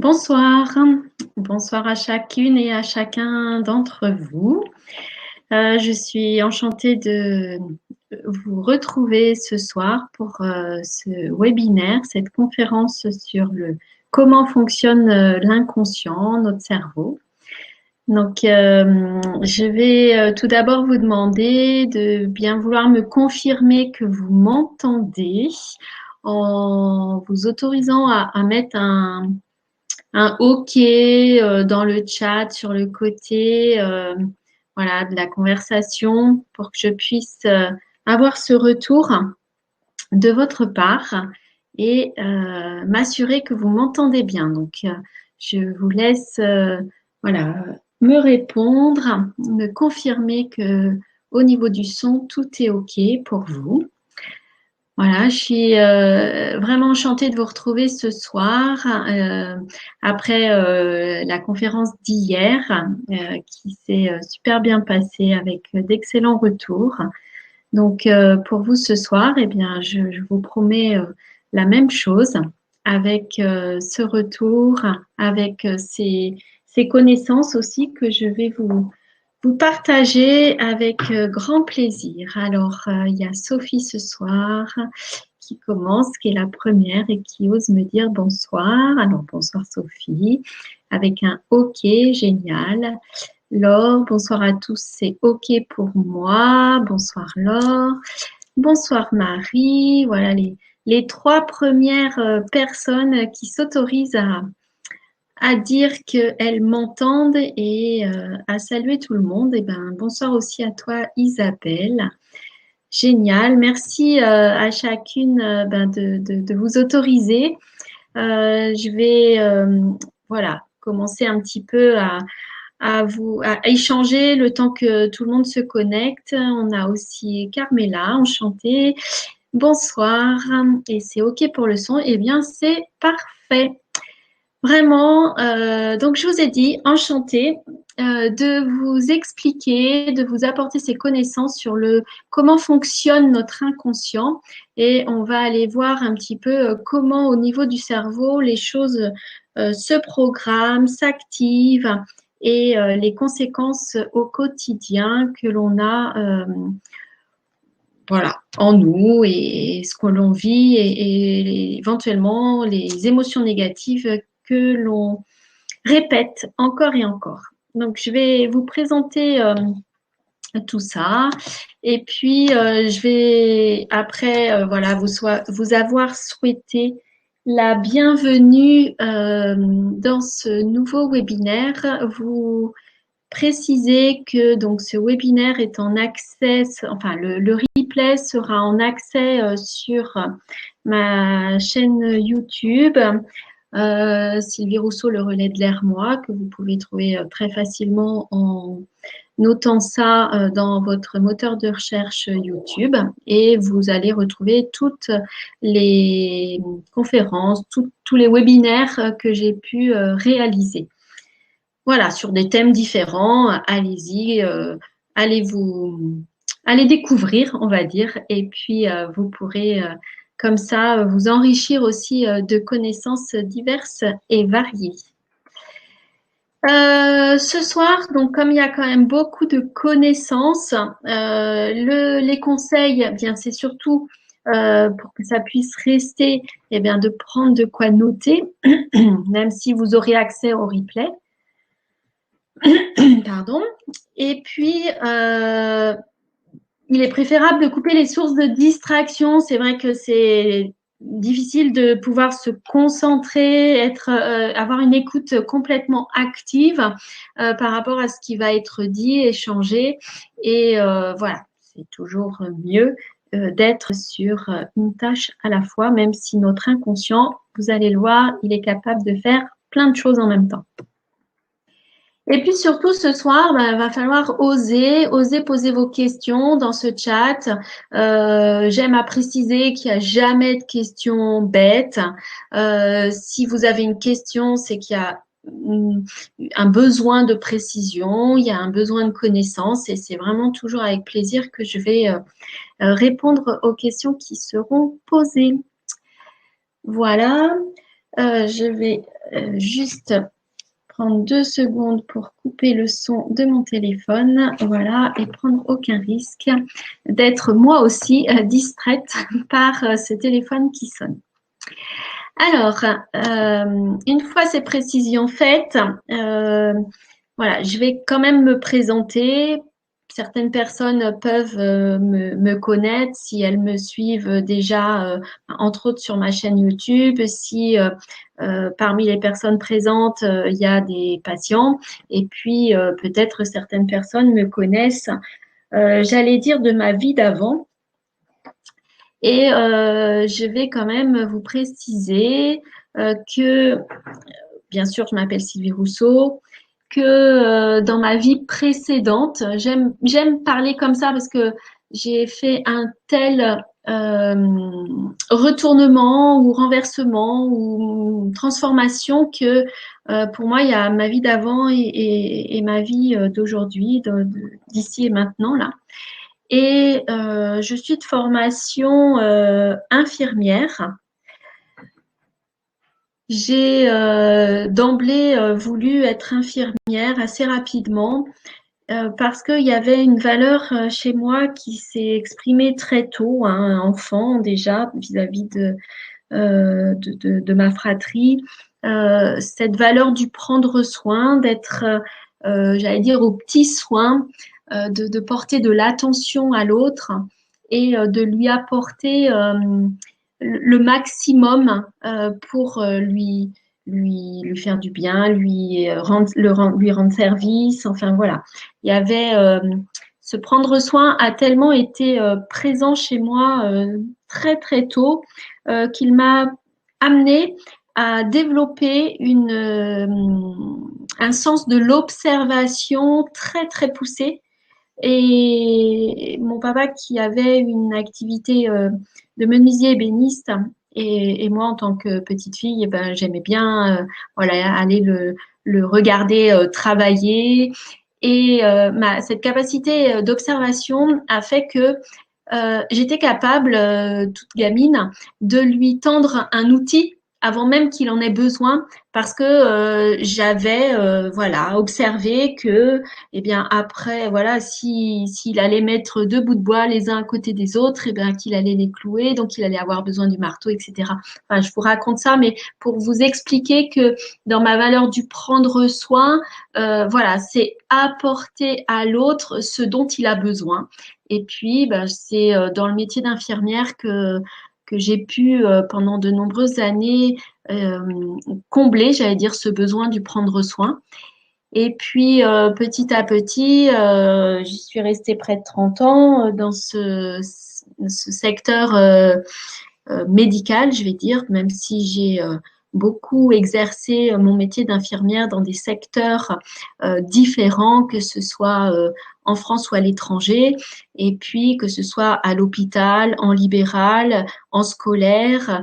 Bonsoir, bonsoir à chacune et à chacun d'entre vous. Je suis enchantée de vous retrouver ce soir pour ce webinaire, cette conférence sur comment fonctionne l'inconscient, notre cerveau. Donc, je vais tout d'abord vous demander de bien vouloir me confirmer que vous m'entendez en vous autorisant à mettre un OK dans le chat sur le côté voilà, de la conversation pour que je puisse avoir ce retour de votre part et m'assurer que vous m'entendez bien. Donc, je vous laisse voilà, me répondre, me confirmer que au niveau du son, tout est OK pour vous. Voilà, je suis vraiment enchantée de vous retrouver ce soir après la conférence d'hier qui s'est super bien passée avec d'excellents retours. Donc, pour vous ce soir, eh bien, je vous promets la même chose avec ce retour, avec ces connaissances aussi que je vais vous partager avec grand plaisir. Alors, il y a Sophie ce soir qui commence, qui est la première et qui ose me dire bonsoir. Alors, bonsoir Sophie, avec un OK, génial. Laure, bonsoir à tous, c'est OK pour moi. Bonsoir Laure. Bonsoir Marie. Voilà les trois premières personnes qui s'autorisent à dire qu'elles m'entendent et à saluer tout le monde. Et ben, bonsoir aussi à toi Isabelle. Génial. Merci à chacune de vous autoriser. Je vais voilà, commencer un petit peu à échanger le temps que tout le monde se connecte. On a aussi Carmela, enchantée. Bonsoir. Et c'est OK pour le son. Eh bien, c'est parfait. Vraiment, donc je vous ai dit, enchantée de vous expliquer, de vous apporter ces connaissances sur comment fonctionne notre inconscient et on va aller voir un petit peu comment au niveau du cerveau les choses se programment, s'activent et les conséquences au quotidien que l'on a voilà, en nous et ce que l'on vit et éventuellement les émotions négatives que l'on répète encore et encore. Donc, je vais vous présenter tout ça et puis je vais après voilà, vous avoir souhaité la bienvenue dans ce nouveau webinaire. Vous préciser que donc ce webinaire est en accès, enfin le replay sera en accès sur ma chaîne YouTube. Sylvie Rousseau, le relais de l'air moi, que vous pouvez trouver très facilement en notant ça dans votre moteur de recherche YouTube et vous allez retrouver toutes les conférences, tous les webinaires que j'ai pu réaliser. Voilà, sur des thèmes différents, allez-y, allez découvrir, on va dire, et puis vous pourrez comme ça vous enrichir aussi de connaissances diverses et variées. Ce soir, donc comme il y a quand même beaucoup de connaissances, les conseils, eh bien c'est surtout pour que ça puisse rester, eh bien de prendre de quoi noter, même si vous aurez accès au replay. Pardon. Et puis, il est préférable de couper les sources de distraction. C'est vrai que c'est difficile de pouvoir se concentrer, avoir une écoute complètement active par rapport à ce qui va être dit, échangé. Et voilà, c'est toujours mieux d'être sur une tâche à la fois, même si notre inconscient, vous allez le voir, il est capable de faire plein de choses en même temps. Et puis surtout ce soir, il va falloir oser poser vos questions dans ce chat. J'aime à préciser qu'il n'y a jamais de questions bêtes. Si vous avez une question, c'est qu'il y a un besoin de précision, il y a un besoin de connaissance et c'est vraiment toujours avec plaisir que je vais répondre aux questions qui seront posées. Voilà. Je vais juste prendre 2 secondes pour couper le son de mon téléphone, voilà, et prendre aucun risque d'être moi aussi distraite par ce téléphone qui sonne. Alors, une fois ces précisions faites, voilà, je vais quand même me présenter. Certaines personnes peuvent me connaître si elles me suivent déjà, entre autres sur ma chaîne YouTube, si parmi les personnes présentes, il y a des patients, et puis peut-être certaines personnes me connaissent, j'allais dire de ma vie d'avant. Et je vais quand même vous préciser que, bien sûr, je m'appelle Sylvie Rousseau, que dans ma vie précédente, j'aime parler comme ça parce que j'ai fait un tel retournement ou renversement ou transformation que pour moi, il y a ma vie d'avant et ma vie d'aujourd'hui, d'ici et maintenant là. Et je suis de formation infirmière. J'ai d'emblée voulu être infirmière assez rapidement parce qu'il y avait une valeur chez moi qui s'est exprimée très tôt, hein, enfant déjà, vis-à-vis de ma fratrie. Cette valeur du prendre soin, d'être, j'allais dire, aux petits soins, de porter de l'attention à l'autre et de lui apporter le maximum pour lui faire du bien, lui rendre service. Enfin voilà, il y avait ce prendre soin a tellement été présent chez moi très très tôt qu'il m'a amené à développer un sens de l'observation très très poussé. Et mon papa qui avait une activité de menuisier ébéniste et moi en tant que petite fille, eh ben, j'aimais bien voilà, aller le regarder travailler. Et cette capacité d'observation a fait que j'étais capable, toute gamine, de lui tendre un outil avant même qu'il en ait besoin, parce que j'avais voilà observé que, eh bien après voilà, s'il allait mettre 2 bouts de bois les uns à côté des autres, eh bien qu'il allait les clouer, donc il allait avoir besoin du marteau, etc. Enfin, je vous raconte ça, mais pour vous expliquer que dans ma valeur du prendre soin, voilà, c'est apporter à l'autre ce dont il a besoin. Et puis, ben, c'est dans le métier d'infirmière que j'ai pu, pendant de nombreuses années, euh, combler, j'allais dire, ce besoin du prendre soin. Et puis, petit à petit, j'y suis restée près de 30 ans dans ce secteur médical, je vais dire, même si j'ai beaucoup exercé mon métier d'infirmière dans des secteurs différents, que ce soit en France ou à l'étranger, et puis que ce soit à l'hôpital, en libéral, en scolaire,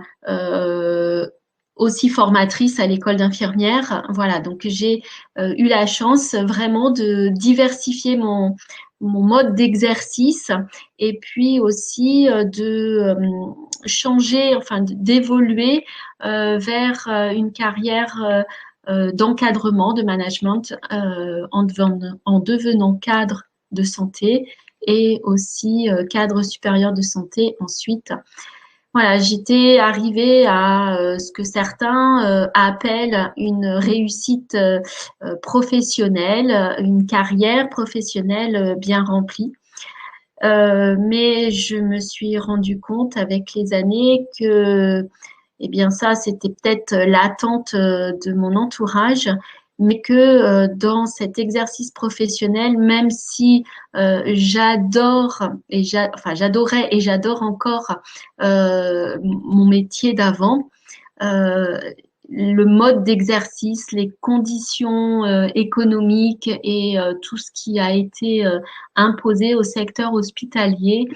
aussi formatrice à l'école d'infirmière. Voilà, donc j'ai eu la chance vraiment de diversifier mon mode d'exercice et puis aussi de changer, enfin d'évoluer vers une carrière d'encadrement, de management en devenant cadre de santé et aussi cadre supérieur de santé ensuite. Voilà, j'étais arrivée à ce que certains appellent une réussite professionnelle, une carrière professionnelle bien remplie. Mais je me suis rendu compte avec les années que, eh bien, ça, c'était peut-être l'attente de mon entourage, mais que dans cet exercice professionnel, même si enfin, j'adorais et j'adore encore mon métier d'avant, euh, le mode d'exercice, les conditions économiques et tout ce qui a été imposé au secteur hospitalier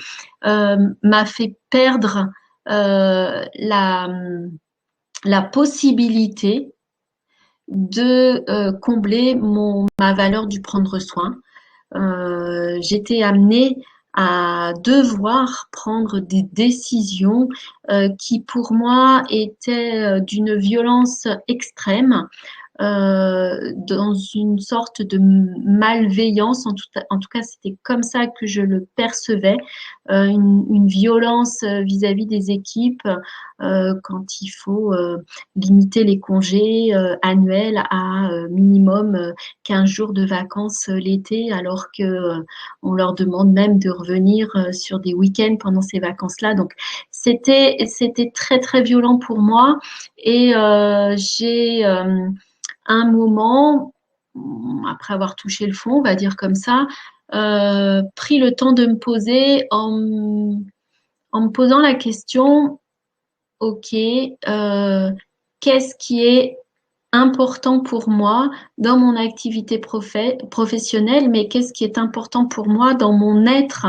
m'a fait perdre la possibilité de combler ma valeur du prendre soin. J'étais amenée à devoir prendre des décisions qui pour moi étaient d'une violence extrême, dans une sorte de malveillance. En tout cas, c'était comme ça que je le percevais, une violence vis-à-vis des équipes quand il faut limiter les congés annuels à minimum 15 jours de vacances l'été, alors que on leur demande même de revenir sur des week-ends pendant ces vacances-là. Donc, c'était très, très violent pour moi. Et j'ai un moment, après avoir touché le fond, on va dire comme ça, pris le temps de me poser en me posant la question, OK, qu'est-ce qui est important pour moi dans mon activité professionnelle, mais qu'est-ce qui est important pour moi dans mon être?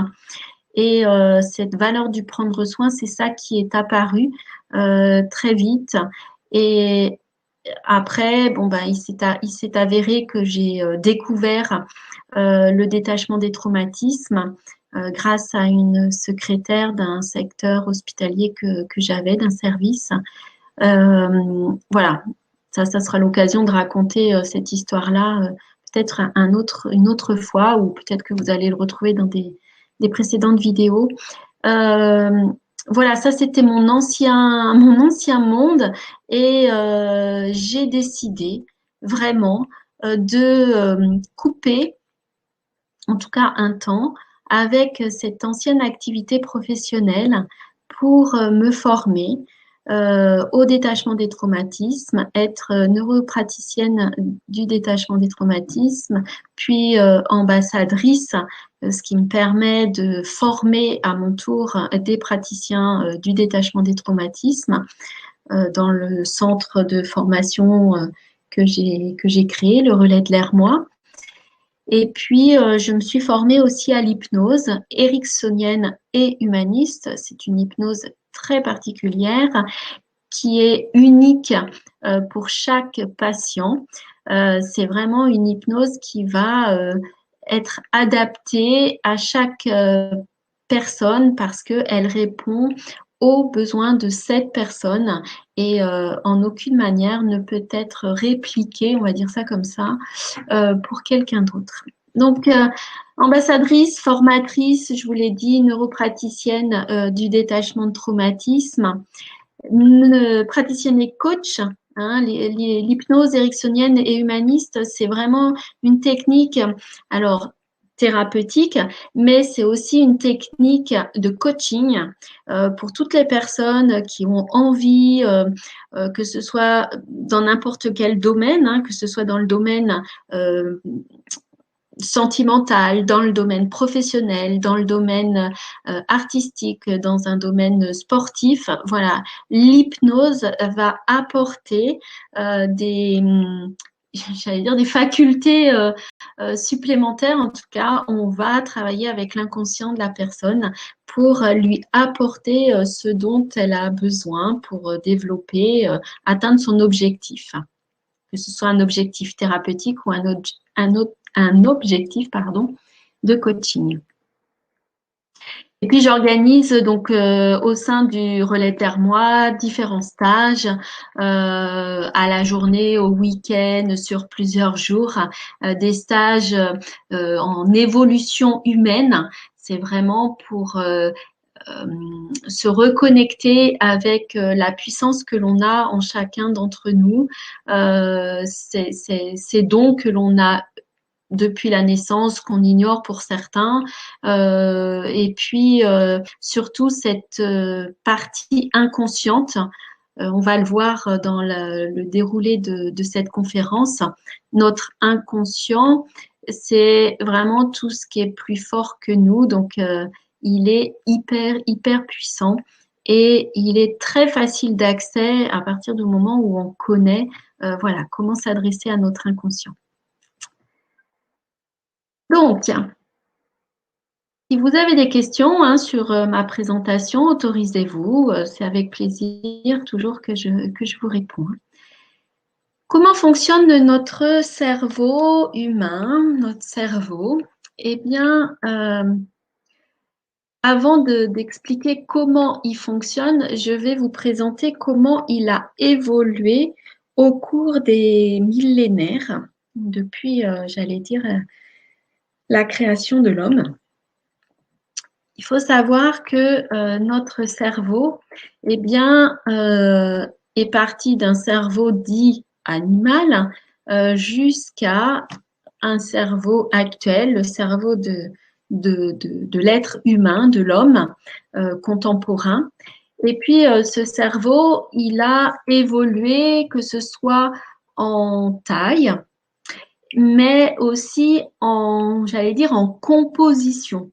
Et cette valeur du prendre soin, c'est ça qui est apparu très vite. Et après, bon, ben, il s'est avéré que j'ai découvert le détachement des traumatismes grâce à une secrétaire d'un secteur hospitalier que j'avais, d'un service. Voilà, ça sera l'occasion de raconter cette histoire-là peut-être une autre fois, ou peut-être que vous allez le retrouver dans des précédentes vidéos. Euh, voilà, ça c'était mon ancien monde, et j'ai décidé vraiment de couper, en tout cas un temps, avec cette ancienne activité professionnelle pour me former au détachement des traumatismes, être neuropraticienne du détachement des traumatismes, puis ambassadrice, ce qui me permet de former à mon tour des praticiens du détachement des traumatismes dans le centre de formation que j'ai créé, le Relais de l'Hermois. Et puis, je me suis formée aussi à l'hypnose ericksonienne et humaniste. C'est une hypnose très particulière qui est unique pour chaque patient. C'est vraiment une hypnose qui va être adaptée à chaque personne parce qu'elle répond aux besoins de cette personne, et en aucune manière ne peut être répliquée, on va dire ça comme ça, pour quelqu'un d'autre. Donc, ambassadrice, formatrice, je vous l'ai dit, neuropraticienne du détachement de traumatisme, praticienne et coach. Hein, l'hypnose ericksonienne et humaniste, c'est vraiment une technique, alors thérapeutique, mais c'est aussi une technique de coaching pour toutes les personnes qui ont envie, que ce soit dans n'importe quel domaine, hein, que ce soit dans le domaine sentimentale, dans le domaine professionnel, dans le domaine artistique, dans un domaine sportif. Voilà, l'hypnose va apporter j'allais dire des facultés supplémentaires. En tout cas, on va travailler avec l'inconscient de la personne pour lui apporter ce dont elle a besoin pour développer, atteindre son objectif, que ce soit un objectif thérapeutique ou un objectif pardon, de coaching. Et puis j'organise donc au sein du Relais d'Hermois différents stages à la journée, au week-end, sur plusieurs jours, des stages en évolution humaine. C'est vraiment pour se reconnecter avec la puissance que l'on a en chacun d'entre nous, ces dons que l'on a depuis la naissance, qu'on ignore pour certains, et puis surtout cette partie inconsciente. On va le voir dans le déroulé de cette conférence. Notre inconscient, c'est vraiment tout ce qui est plus fort que nous. Donc, il est hyper puissant, et il est très facile d'accès à partir du moment où on connaît voilà, comment s'adresser à notre inconscient. Donc, si vous avez des questions hein, sur ma présentation, autorisez-vous. C'est avec plaisir toujours que je vous réponds. Comment fonctionne notre cerveau humain, notre cerveau? Eh bien, avant d'expliquer comment il fonctionne, je vais vous présenter comment il a évolué au cours des millénaires, depuis, j'allais dire, la création de l'homme. Il faut savoir que notre cerveau, eh bien, est parti d'un cerveau dit animal jusqu'à un cerveau actuel, le cerveau de l'être humain, de l'homme contemporain. Et puis, ce cerveau, il a évolué, que ce soit en taille, mais aussi j'allais dire, en composition.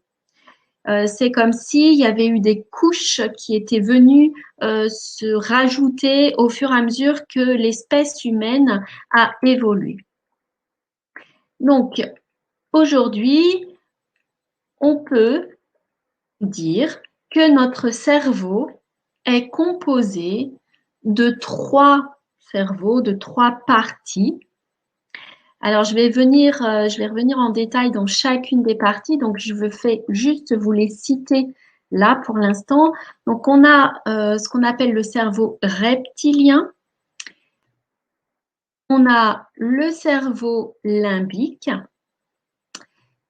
C'est comme s'il y avait eu des couches qui étaient venues se rajouter au fur et à mesure que l'espèce humaine a évolué. Donc, aujourd'hui, on peut dire que notre cerveau est composé de 3 cerveaux, de 3 parties. Alors, je vais revenir en détail dans chacune des parties. Donc, je veux juste vous les citer là pour l'instant. Donc, on a ce qu'on appelle le cerveau reptilien. On a le cerveau limbique.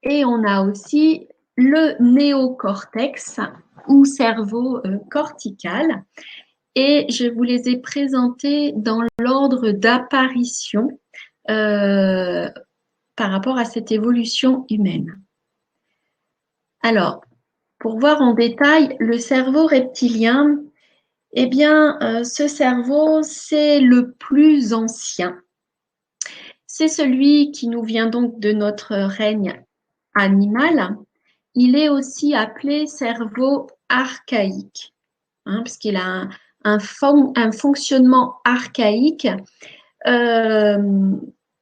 Et on a aussi le néocortex ou cerveau cortical. Et je vous les ai présentés dans l'ordre d'apparition par rapport à cette évolution humaine. Alors, pour voir en détail le cerveau reptilien, eh bien, ce cerveau, c'est le plus ancien. C'est celui qui nous vient donc de notre règne animal. Il est aussi appelé cerveau archaïque, puisqu'il a un fonctionnement archaïque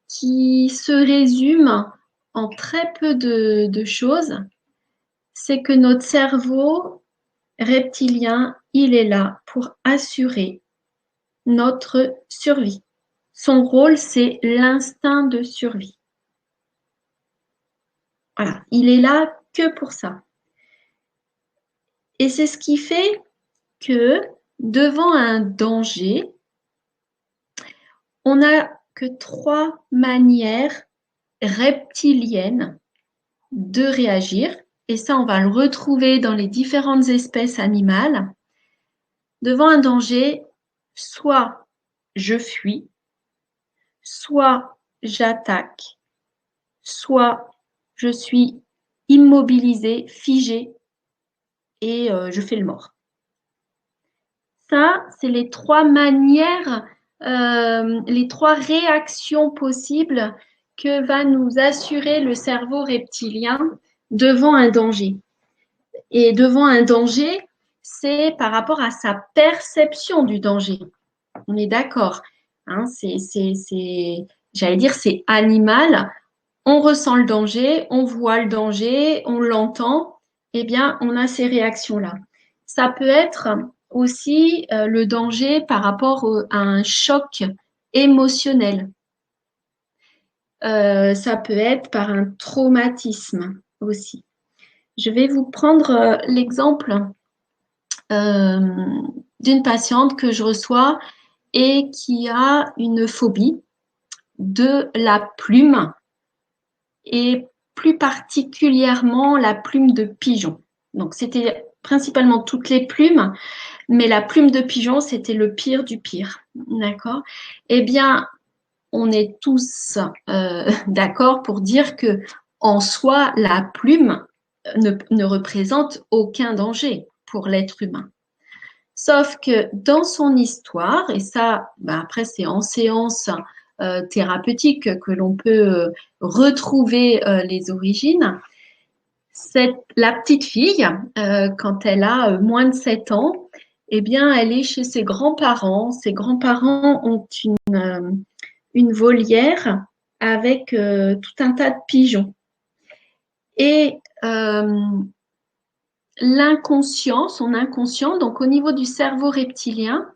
qui se résume en très peu de choses. C'est que notre cerveau reptilien, il est là pour assurer notre survie. Son rôle, c'est l'instinct de survie. Voilà, il est là que pour ça. Et c'est ce qui fait que devant un danger, on n'a que 3 manières reptiliennes de réagir. Et ça, on va le retrouver dans les différentes espèces animales. Devant un danger, soit je fuis, soit j'attaque, soit je suis immobilisé, figé et je fais le mort. Ça, c'est les 3 manières, les 3 réactions possibles que va nous assurer le cerveau reptilien devant un danger. Et devant un danger, c'est par rapport à sa perception du danger. On est d'accord. J'allais dire, c'est animal. On ressent le danger, on voit le danger, on l'entend. Eh bien, on a ces réactions-là. Ça peut être aussi le danger par rapport à un choc émotionnel. Ça peut être par un traumatisme aussi. Je vais vous prendre l'exemple d'une patiente que je reçois et qui a une phobie de la plume et plus particulièrement la plume de pigeon. Donc, c'était principalement toutes les plumes, mais la plume de pigeon, c'était le pire du pire. D'accord? Eh bien, on est tous d'accord pour dire que en soi, la plume ne représente aucun danger pour l'être humain. Sauf que dans son histoire, et ça, après, c'est en séance thérapeutique que l'on peut retrouver les origines, la petite fille, quand elle a moins de 7 ans, eh bien, elle est chez ses grands-parents. Ses grands-parents ont une volière avec tout un tas de pigeons. Et son inconscient, donc au niveau du cerveau reptilien,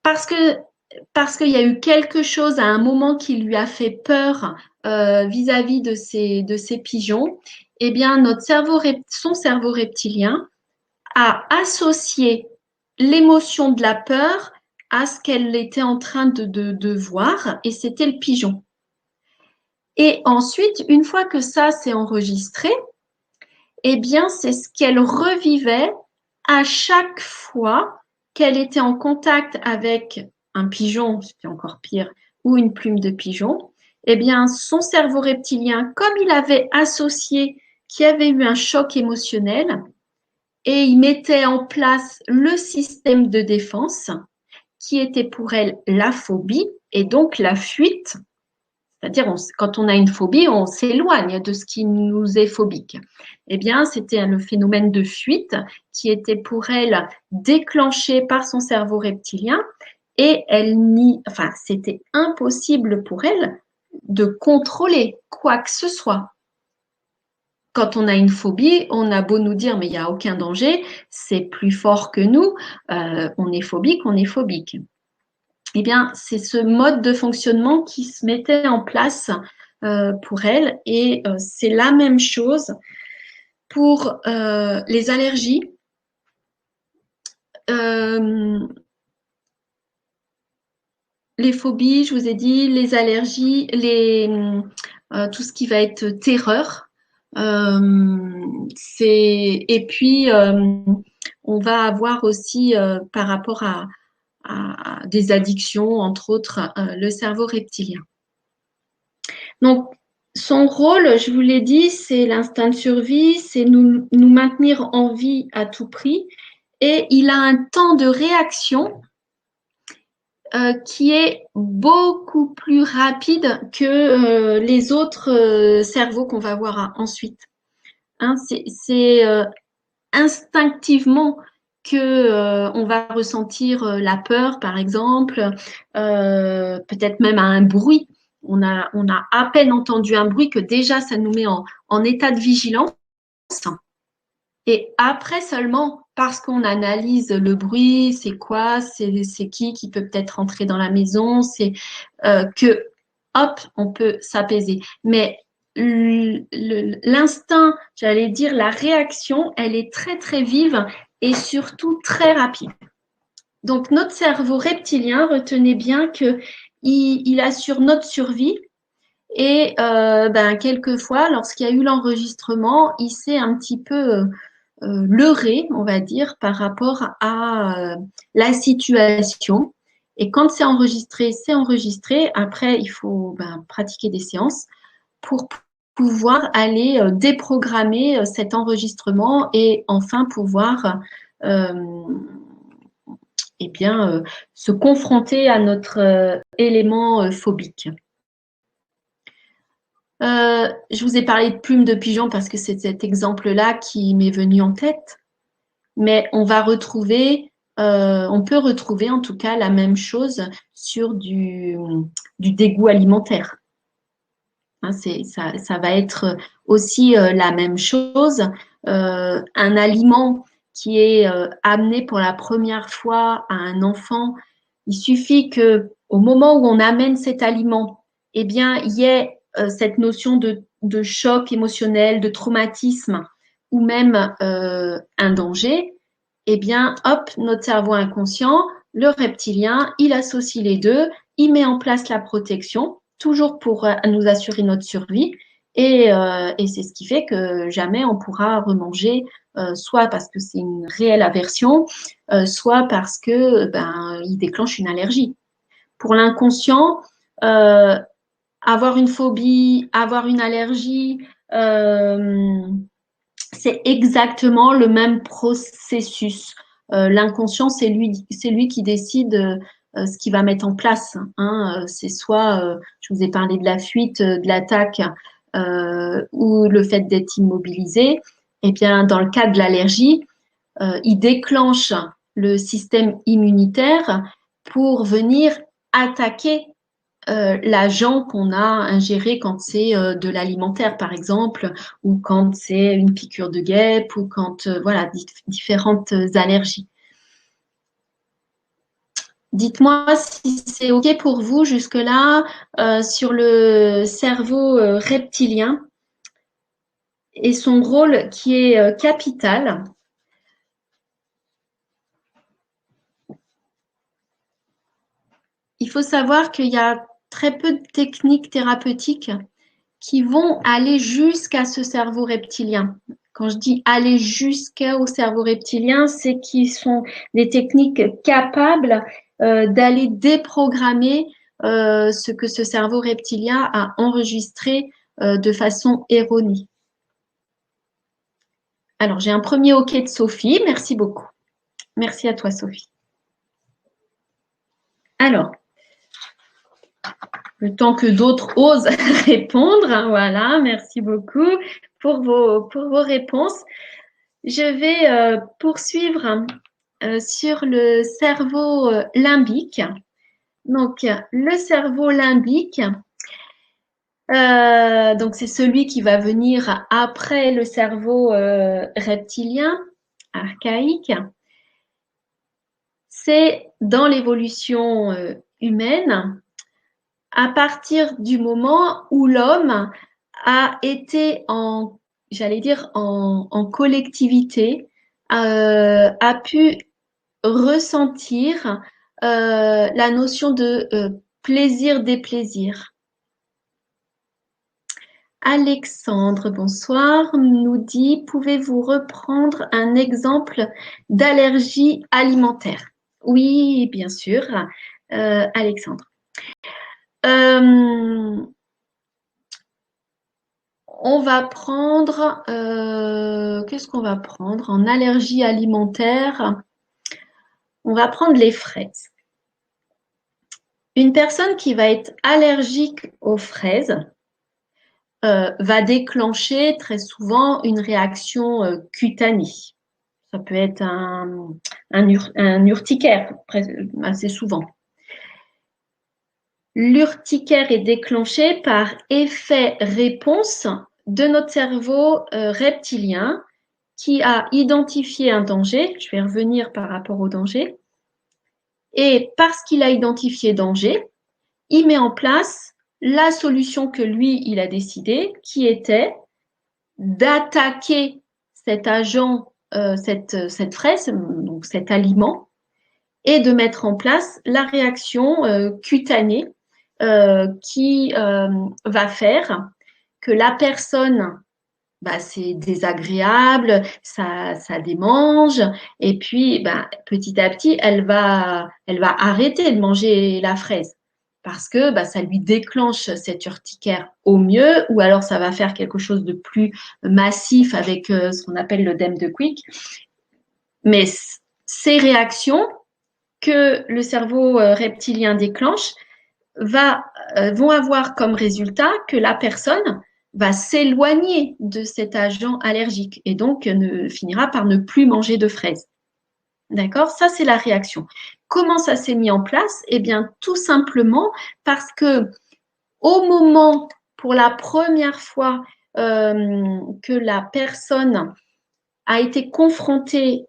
parce qu'il y a eu quelque chose à un moment qui lui a fait peur vis-à-vis de ces pigeons, eh bien, son cerveau reptilien a associé l'émotion de la peur à ce qu'elle était en train de voir, et c'était le pigeon. Et ensuite, une fois que ça s'est enregistré, eh bien, c'est ce qu'elle revivait à chaque fois qu'elle était en contact avec un pigeon, c'était encore pire, ou une plume de pigeon. Eh bien, son cerveau reptilien, comme il avait associé qu'il y avait eu un choc émotionnel, et il mettait en place le système de défense qui était pour elle la phobie et donc la fuite. C'est-à-dire, quand on a une phobie, on s'éloigne de ce qui nous est phobique. Eh bien, c'était le phénomène de fuite qui était pour elle déclenché par son cerveau reptilien et c'était impossible pour elle de contrôler quoi que ce soit. Quand on a une phobie, on a beau nous dire mais il n'y a aucun danger, c'est plus fort que nous, on est phobique, on est phobique. Eh bien, c'est ce mode de fonctionnement qui se mettait en place pour elle et c'est la même chose pour les allergies. Les phobies, je vous ai dit, les allergies, tout ce qui va être terreur. Et puis, on va avoir aussi, par rapport à des addictions, entre autres, le cerveau reptilien. Donc, son rôle, je vous l'ai dit, c'est l'instinct de survie, c'est nous maintenir en vie à tout prix. Et il a un temps de réaction qui est beaucoup plus rapide que les autres cerveaux qu'on va voir ensuite. Hein, c'est instinctivement que on va ressentir la peur, par exemple, peut-être même à un bruit. On a à peine entendu un bruit que déjà ça nous met en état de vigilance. Et après seulement, parce qu'on analyse le bruit, c'est quoi, c'est qui peut peut-être rentrer dans la maison, c'est que, hop, on peut s'apaiser. Mais l'instinct, j'allais dire, la réaction, elle est très, très vive et surtout très rapide. Donc, notre cerveau reptilien, retenez bien qu'il assure notre survie et quelquefois, lorsqu'il y a eu l'enregistrement, il s'est un petit peu leurré, on va dire, par rapport à la situation. Et quand c'est enregistré, c'est enregistré. Après, il faut pratiquer des séances pour pouvoir aller déprogrammer cet enregistrement et enfin pouvoir se confronter à notre élément phobique. Je vous ai parlé de plumes de pigeon parce que c'est cet exemple-là qui m'est venu en tête. Mais on peut retrouver en tout cas la même chose sur du dégoût alimentaire. Hein, ça va être aussi la même chose. Un aliment qui est amené pour la première fois à un enfant, il suffit que au moment où on amène cet aliment, eh bien, il y ait cette notion de choc émotionnel, de traumatisme ou même un danger. Eh bien, hop, notre cerveau inconscient, le reptilien, il associe les deux, il met en place la protection, toujours pour nous assurer notre survie. Et c'est ce qui fait que jamais on pourra remanger, soit parce que c'est une réelle aversion, soit parce que il déclenche une allergie. Pour l'inconscient, avoir une phobie, avoir une allergie, c'est exactement le même processus. L'inconscient, c'est lui qui décide ce qu'il va mettre en place. Hein. C'est soit, je vous ai parlé de la fuite, de l'attaque ou le fait d'être immobilisé. Eh bien, dans le cas de l'allergie, il déclenche le système immunitaire pour venir attaquer l'agent qu'on a ingéré quand c'est de l'alimentaire, par exemple, ou quand c'est une piqûre de guêpe, ou quand, différentes allergies. Dites-moi si c'est OK pour vous jusque-là sur le cerveau reptilien. et son rôle qui est capital. Il faut savoir qu'il y a très peu de techniques thérapeutiques qui vont aller jusqu'à ce cerveau reptilien. Quand je dis aller jusqu'au cerveau reptilien, c'est qu'ils sont des techniques capables d'aller déprogrammer ce que ce cerveau reptilien a enregistré de façon erronée. Alors, j'ai un premier OK de Sophie. Merci beaucoup. Merci à toi, Sophie. Alors, le temps que d'autres osent répondre, voilà, merci beaucoup pour vos réponses. Je vais poursuivre sur le cerveau limbique. Donc, le cerveau limbique, donc c'est celui qui va venir après le cerveau reptilien, archaïque. C'est dans l'évolution humaine, à partir du moment où l'homme a été j'allais dire, en collectivité, a pu ressentir la notion de plaisir-déplaisir. Alexandre, bonsoir, nous dit, pouvez-vous reprendre un exemple d'allergie alimentaire? Oui, bien sûr, Alexandre. On va prendre, qu'est-ce qu'on va prendre en allergie alimentaire? On va prendre les fraises. Une personne qui va être allergique aux fraises va déclencher très souvent une réaction cutanée. Ça peut être un urticaire assez souvent. L'urticaire est déclenché par effet-réponse de notre cerveau reptilien qui a identifié un danger. Je vais revenir par rapport au danger. Et parce qu'il a identifié danger, il met en place la solution que lui, il a décidé, qui était d'attaquer cet agent, cette fraise, donc cet aliment, et de mettre en place la réaction cutanée qui va faire que la personne, c'est désagréable, ça démange, et puis petit à petit, elle va arrêter de manger la fraise parce que ça lui déclenche cette urticaire au mieux, ou alors ça va faire quelque chose de plus massif avec ce qu'on appelle l'œdème de Quick. Mais ces réactions que le cerveau reptilien déclenche vont avoir comme résultat que la personne va s'éloigner de cet agent allergique et donc finira par ne plus manger de fraises. D'accord? Ça, c'est la réaction. Comment ça s'est mis en place? Eh bien, tout simplement parce que au moment, pour la première fois, que la personne a été confrontée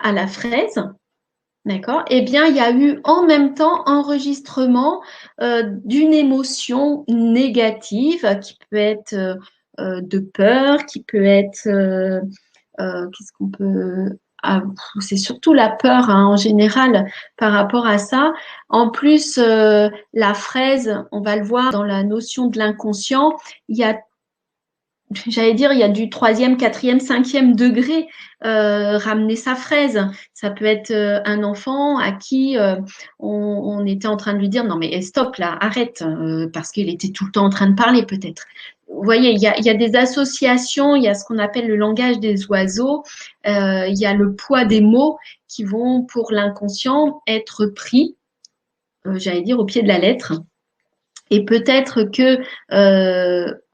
à la fraise, d'accord? Eh bien, il y a eu en même temps enregistrement d'une émotion négative qui peut être de peur, qui peut être qu'est-ce qu'on peut c'est surtout la peur en général par rapport à ça. En plus, la fraise, on va le voir dans la notion de l'inconscient, il y a du 3e, 4e, 5e degré, ramener sa fraise. Ça peut être un enfant à qui on était en train de lui dire non mais stop là, arrête, parce qu'il était tout le temps en train de parler peut-être. Vous voyez, il y a des associations, il y a ce qu'on appelle le langage des oiseaux, il y a le poids des mots qui vont pour l'inconscient être pris, au pied de la lettre. Et peut-être que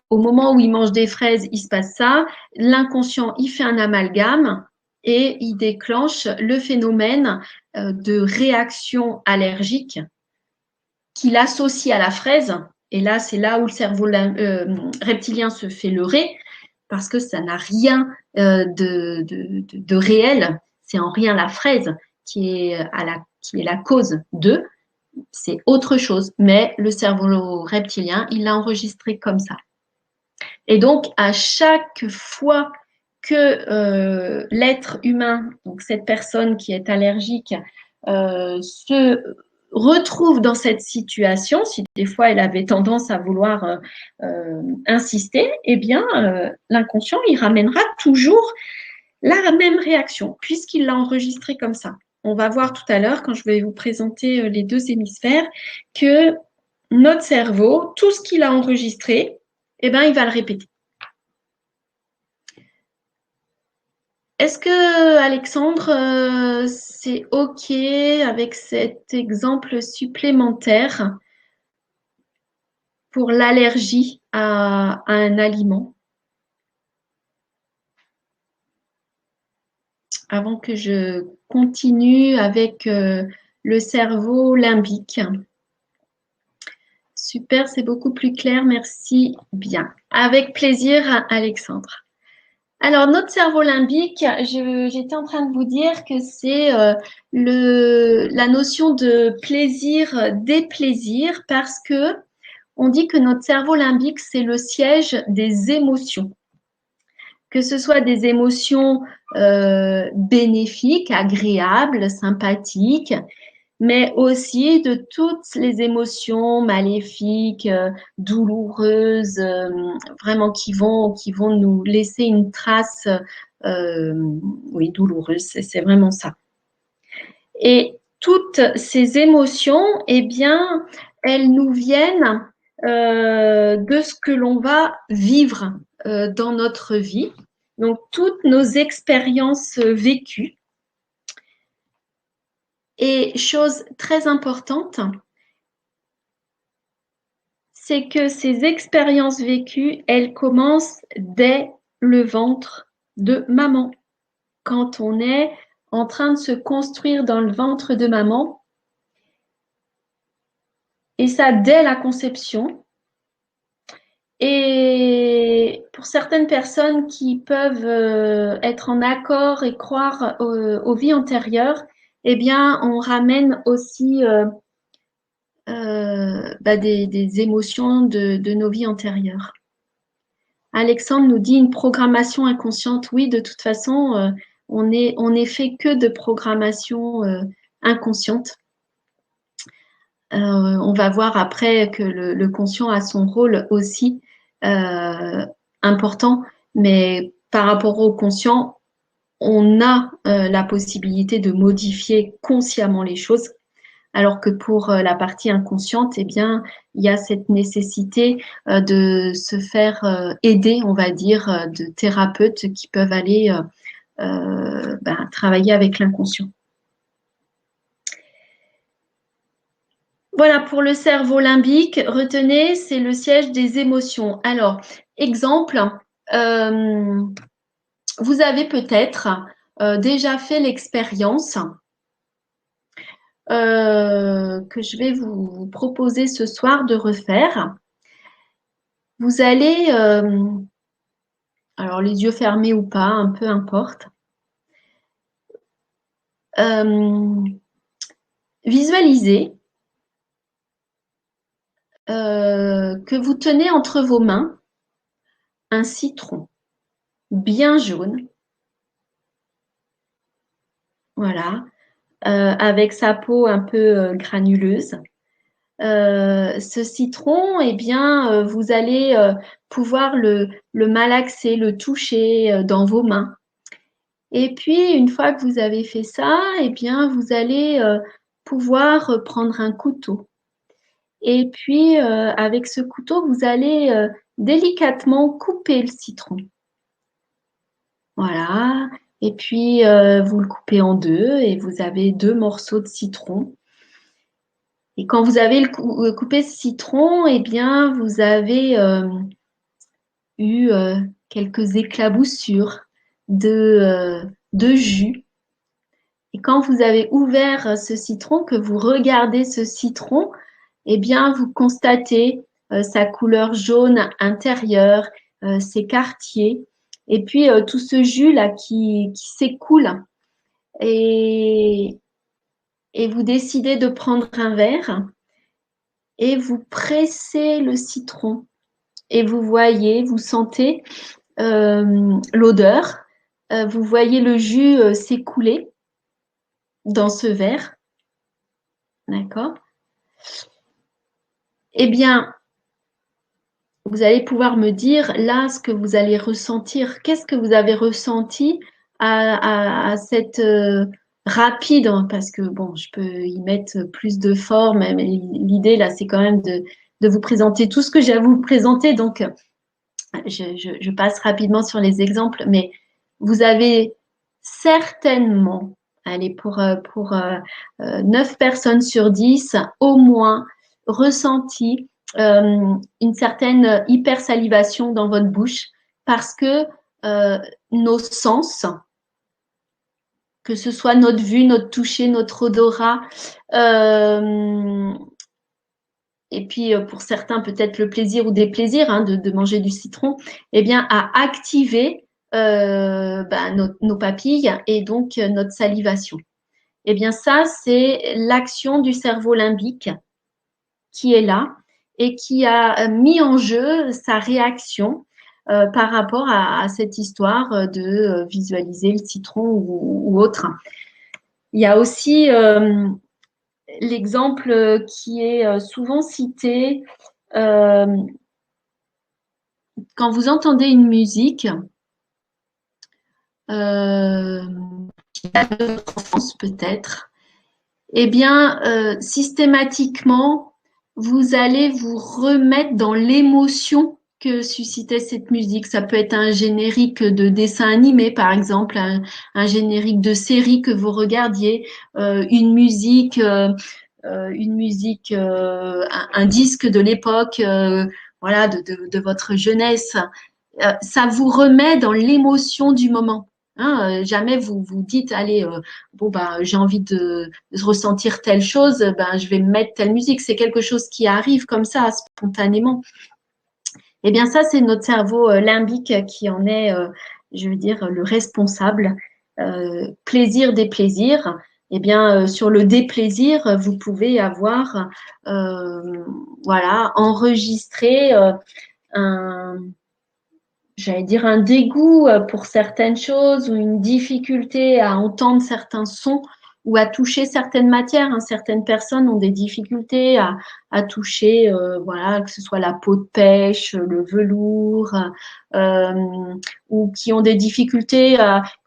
au moment où il mange des fraises, il se passe ça. L'inconscient, il fait un amalgame et il déclenche le phénomène de réaction allergique qu'il associe à la fraise. Et là, c'est là où le cerveau reptilien se fait leurrer parce que ça n'a rien de réel. C'est en rien la fraise qui est la cause de. C'est autre chose, mais le cerveau reptilien, il l'a enregistré comme ça. Et donc, à chaque fois que l'être humain, donc cette personne qui est allergique, se retrouve dans cette situation, si des fois elle avait tendance à vouloir insister, eh bien, l'inconscient, il ramènera toujours la même réaction, puisqu'il l'a enregistré comme ça. On va voir tout à l'heure, quand je vais vous présenter les deux hémisphères, que notre cerveau, tout ce qu'il a enregistré, eh ben, il va le répéter. Est-ce que, Alexandre, c'est OK avec cet exemple supplémentaire pour l'allergie à un aliment? Avant que je continue avec le cerveau limbique. Super, c'est beaucoup plus clair, merci bien. Avec plaisir, Alexandre. Alors, notre cerveau limbique, j'étais en train de vous dire que c'est la notion de plaisir, déplaisir, parce que on dit que notre cerveau limbique, c'est le siège des émotions. Que ce soit des émotions bénéfiques, agréables, sympathiques, mais aussi de toutes les émotions maléfiques, douloureuses, vraiment qui vont nous laisser une trace, oui, douloureuse, c'est vraiment ça. Et toutes ces émotions, eh bien, elles nous viennent de ce que l'on va vivre dans notre vie. Donc, toutes nos expériences vécues. Et chose très importante, c'est que ces expériences vécues, elles commencent dès le ventre de maman. Quand on est en train de se construire dans le ventre de maman, et ça dès la conception. Et pour certaines personnes qui peuvent être en accord et croire aux vies antérieures, eh bien, on ramène aussi des émotions de nos vies antérieures. Alexandre nous dit une programmation inconsciente. Oui, de toute façon, on n'est fait que de programmation inconsciente. On va voir après que le conscient a son rôle aussi important, mais par rapport au conscient, on a la possibilité de modifier consciemment les choses, alors que pour la partie inconsciente, eh bien, il y a cette nécessité de se faire aider, on va dire, de thérapeutes qui peuvent aller travailler avec l'inconscient. Voilà, pour le cerveau limbique, retenez, c'est le siège des émotions. Alors, exemple, vous avez peut-être déjà fait l'expérience que je vais vous proposer ce soir de refaire. Vous allez, alors les yeux fermés ou pas, un peu importe, visualiser que vous tenez entre vos mains un citron bien jaune, voilà, avec sa peau un peu granuleuse. Ce citron, eh bien, vous allez pouvoir le malaxer, le toucher dans vos mains. Et puis, une fois que vous avez fait ça, eh bien, vous allez pouvoir prendre un couteau. Et puis, avec ce couteau, vous allez délicatement couper le citron. Voilà. Et puis, vous le coupez en deux et vous avez deux morceaux de citron. Et quand vous avez coupé ce citron, eh bien, vous avez eu quelques éclaboussures de jus. Et quand vous avez ouvert ce citron, que vous regardez ce citron, eh bien, vous constatez sa couleur jaune intérieure, ses quartiers, et puis tout ce jus-là qui s'écoule. Et vous décidez de prendre un verre et vous pressez le citron et vous voyez, vous sentez l'odeur, vous voyez le jus s'écouler dans ce verre, d'accord? Eh bien, vous allez pouvoir me dire là ce que vous allez ressentir. Qu'est-ce que vous avez ressenti à cette rapide, hein, parce que bon, je peux y mettre plus de forme, mais l'idée là, c'est quand même de vous présenter tout ce que j'ai à vous présenter. Donc, je passe rapidement sur les exemples, mais vous avez certainement, allez, pour 9 personnes sur 10, au moins ressenti une certaine hypersalivation dans votre bouche parce que nos sens, que ce soit notre vue, notre toucher, notre odorat, et puis pour certains peut-être le plaisir ou des plaisirs hein, de manger du citron, eh bien à activer nos papilles et donc notre salivation. Eh bien ça, c'est l'action du cerveau limbique qui est là et qui a mis en jeu sa réaction par rapport à cette histoire de visualiser le citron ou autre. Il y a aussi l'exemple qui est souvent cité quand vous entendez une musique qui date de votre enfance peut-être, eh bien systématiquement vous allez vous remettre dans l'émotion que suscitait cette musique. Ça peut être un générique de dessin animé, par exemple, un générique de série que vous regardiez, une musique, un disque de l'époque, voilà, de votre jeunesse. Ça vous remet dans l'émotion du moment. Hein, jamais vous vous dites, allez, bon bah j'ai envie de ressentir telle chose, ben je vais me mettre telle musique. C'est quelque chose qui arrive comme ça spontanément. Eh bien ça, c'est notre cerveau limbique qui en est, je veux dire, le responsable. Plaisir, déplaisir. Eh bien, sur le déplaisir, vous pouvez avoir, voilà, enregistré un j'allais dire un dégoût pour certaines choses ou une difficulté à entendre certains sons ou à toucher certaines matières. Hein. Certaines personnes ont des difficultés à toucher, voilà, que ce soit la peau de pêche, le velours, ou qui ont des difficultés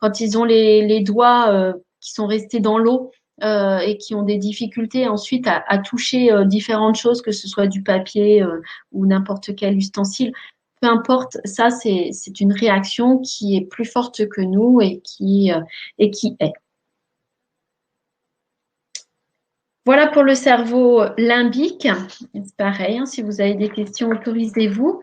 quand ils ont les doigts qui sont restés dans l'eau. Et qui ont des difficultés ensuite à toucher différentes choses, que ce soit du papier ou n'importe quel ustensile. Peu importe, ça c'est une réaction qui est plus forte que nous et qui est. Voilà pour le cerveau limbique. C'est pareil, hein, si vous avez des questions, autorisez-vous.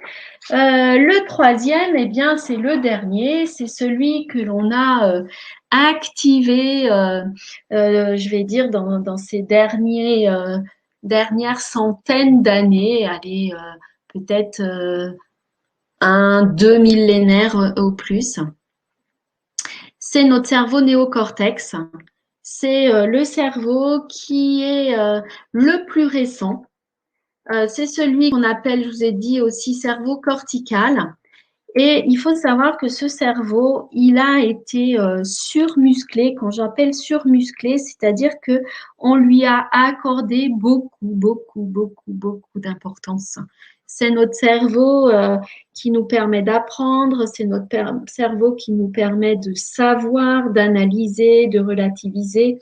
Le troisième, eh bien, c'est le dernier, c'est celui que l'on a activé, je vais dire, dans ces dernières centaines d'années, allez, peut-être 2 millénaires au plus. C'est notre cerveau néocortex. C'est le cerveau qui est le plus récent. C'est celui qu'on appelle, je vous ai dit aussi, cerveau cortical. Et il faut savoir que ce cerveau, il a été surmusclé. Quand j'appelle surmusclé, c'est-à-dire que on lui a accordé beaucoup d'importance. C'est notre cerveau qui nous permet d'apprendre, c'est notre cerveau qui nous permet de savoir, d'analyser, de relativiser.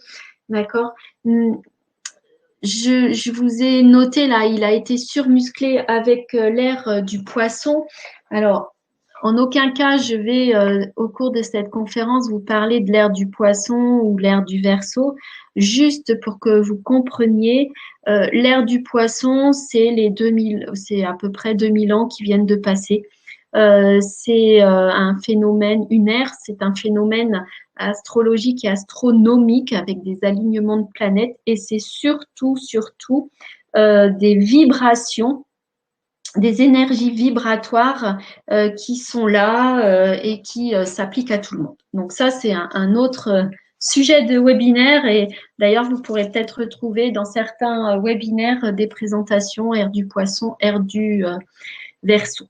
D'accord? Je vous ai noté là, il a été surmusclé avec l'air du poisson. Alors, en aucun cas, je vais, au cours de cette conférence, vous parler de l'ère du poisson ou l'ère du Verseau. Juste pour que vous compreniez, l'ère du poisson, c'est à peu près 2000 ans qui viennent de passer. C'est un phénomène, une ère, c'est un phénomène astrologique et astronomique avec des alignements de planètes et c'est surtout des vibrations, des énergies vibratoires qui sont là et qui s'appliquent à tout le monde. Donc ça, c'est un autre sujet de webinaire et d'ailleurs, vous pourrez peut-être retrouver dans certains webinaires des présentations ère du poisson, ère du Verseau.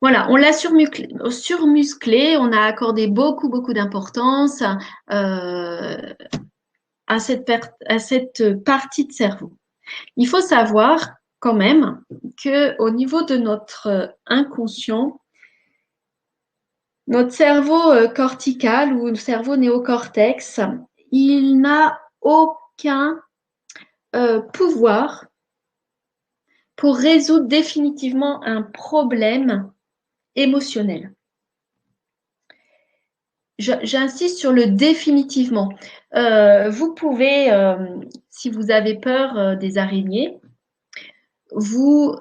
Voilà, on l'a surmusclé, on a accordé beaucoup, beaucoup d'importance à cette partie de cerveau. Il faut savoir quand même qu'au niveau de notre inconscient, notre cerveau cortical ou le cerveau néocortex, il n'a aucun pouvoir pour résoudre définitivement un problème émotionnel. J'insiste sur le définitivement. Vous pouvez, si vous avez peur des araignées, vous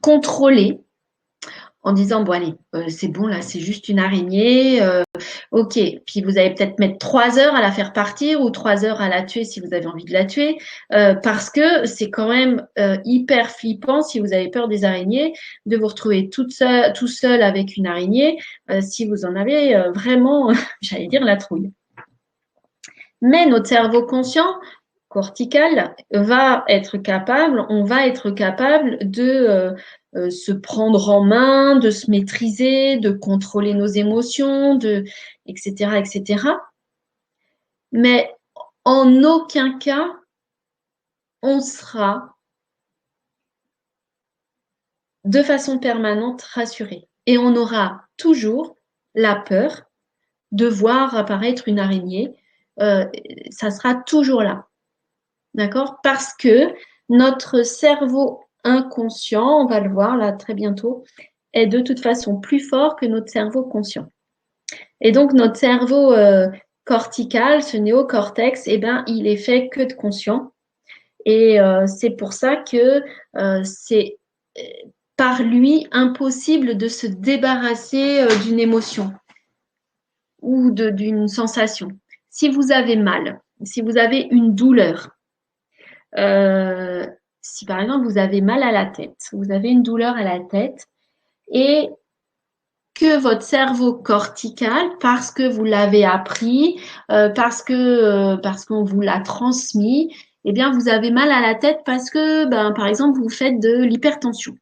contrôler en disant, bon allez, c'est bon là, c'est juste une araignée, ok. Puis vous allez peut-être mettre 3 heures à la faire partir ou 3 heures à la tuer si vous avez envie de la tuer, parce que c'est quand même hyper flippant si vous avez peur des araignées, de vous retrouver tout seul avec une araignée, si vous en avez vraiment, j'allais dire, la trouille. Mais notre cerveau conscient, cortical, on va être capable de se prendre en main, de se maîtriser, de contrôler nos émotions, etc., etc. Mais en aucun cas, on sera de façon permanente rassuré. Et on aura toujours la peur de voir apparaître une araignée. Ça sera toujours là. D'accord? Parce que notre cerveau inconscient, on va le voir là très bientôt, est de toute façon plus fort que notre cerveau conscient. Et donc notre cerveau cortical, ce néocortex, eh ben, il est fait que de conscient. Et c'est pour ça que c'est par lui impossible de se débarrasser d'une émotion ou d'une sensation. Si vous avez mal, si vous avez une douleur, si par exemple vous avez mal à la tête, vous avez une douleur à la tête et que votre cerveau cortical, parce que vous l'avez appris, parce qu'on vous l'a transmis, eh bien vous avez mal à la tête parce que, par exemple, vous faites de l'hypertension.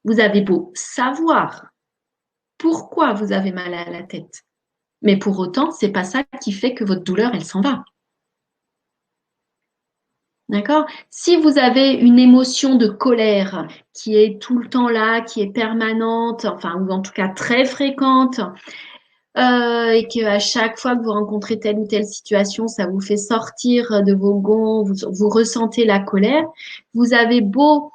Vous avez beau savoir pourquoi vous avez mal à la tête, mais pour autant, c'est pas ça qui fait que votre douleur, elle s'en va. D'accord? Si vous avez une émotion de colère qui est tout le temps là, qui est permanente, enfin, ou en tout cas très fréquente, et qu'à chaque fois que vous rencontrez telle ou telle situation, ça vous fait sortir de vos gonds, vous ressentez la colère, vous avez beau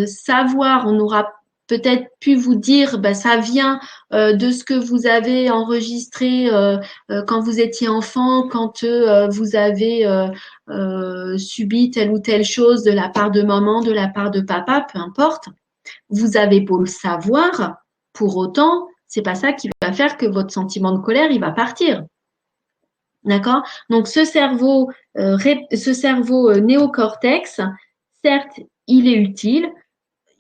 savoir, on aura peut-être pu vous dire, ça vient de ce que vous avez enregistré quand vous étiez enfant, quand vous avez subi telle ou telle chose de la part de maman, de la part de papa, peu importe. Vous avez beau le savoir, pour autant, c'est pas ça qui va faire que votre sentiment de colère, il va partir. D'accord? Donc, ce cerveau néocortex, certes, il est utile,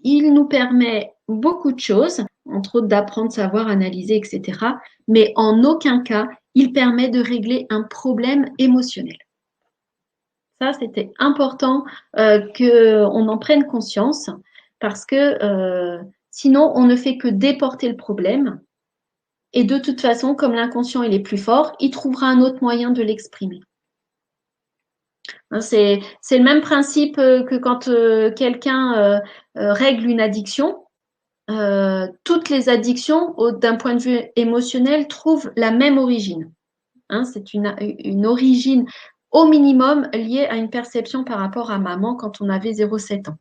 il nous permet beaucoup de choses, entre autres d'apprendre, savoir, analyser, etc. Mais en aucun cas, il permet de régler un problème émotionnel. Ça, c'était important qu'on en prenne conscience parce que sinon, on ne fait que déporter le problème. Et de toute façon, comme l'inconscient il est plus fort, il trouvera un autre moyen de l'exprimer. Hein, c'est le même principe que quand quelqu'un règle une addiction. Toutes les addictions, d'un point de vue émotionnel, trouvent la même origine. Hein, c'est une origine au minimum liée à une perception par rapport à maman quand on avait 0,7 ans.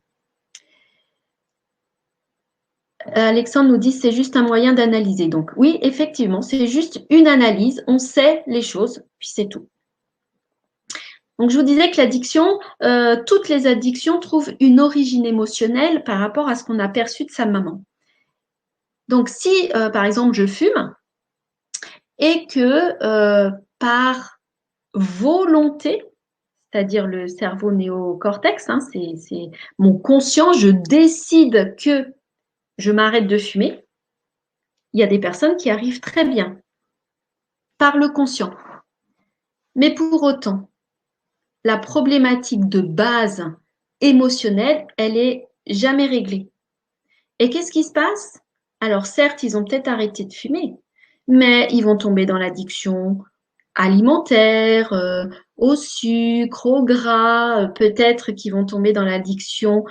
Alexandre nous dit c'est juste un moyen d'analyser. Donc oui, effectivement, c'est juste une analyse. On sait les choses, puis c'est tout. Donc je vous disais que l'addiction, toutes les addictions trouvent une origine émotionnelle par rapport à ce qu'on a perçu de sa maman. Donc si, par exemple, je fume et que par volonté, c'est-à-dire le cerveau néocortex, hein, c'est mon conscient, je décide que je m'arrête de fumer. Il y a des personnes qui arrivent très bien par le conscient. Mais pour autant, la problématique de base émotionnelle, elle est jamais réglée. Et qu'est-ce qui se passe? Alors certes, ils ont peut-être arrêté de fumer, mais ils vont tomber dans l'addiction alimentaire, au sucre, au gras, peut-être qu'ils vont tomber dans l'addiction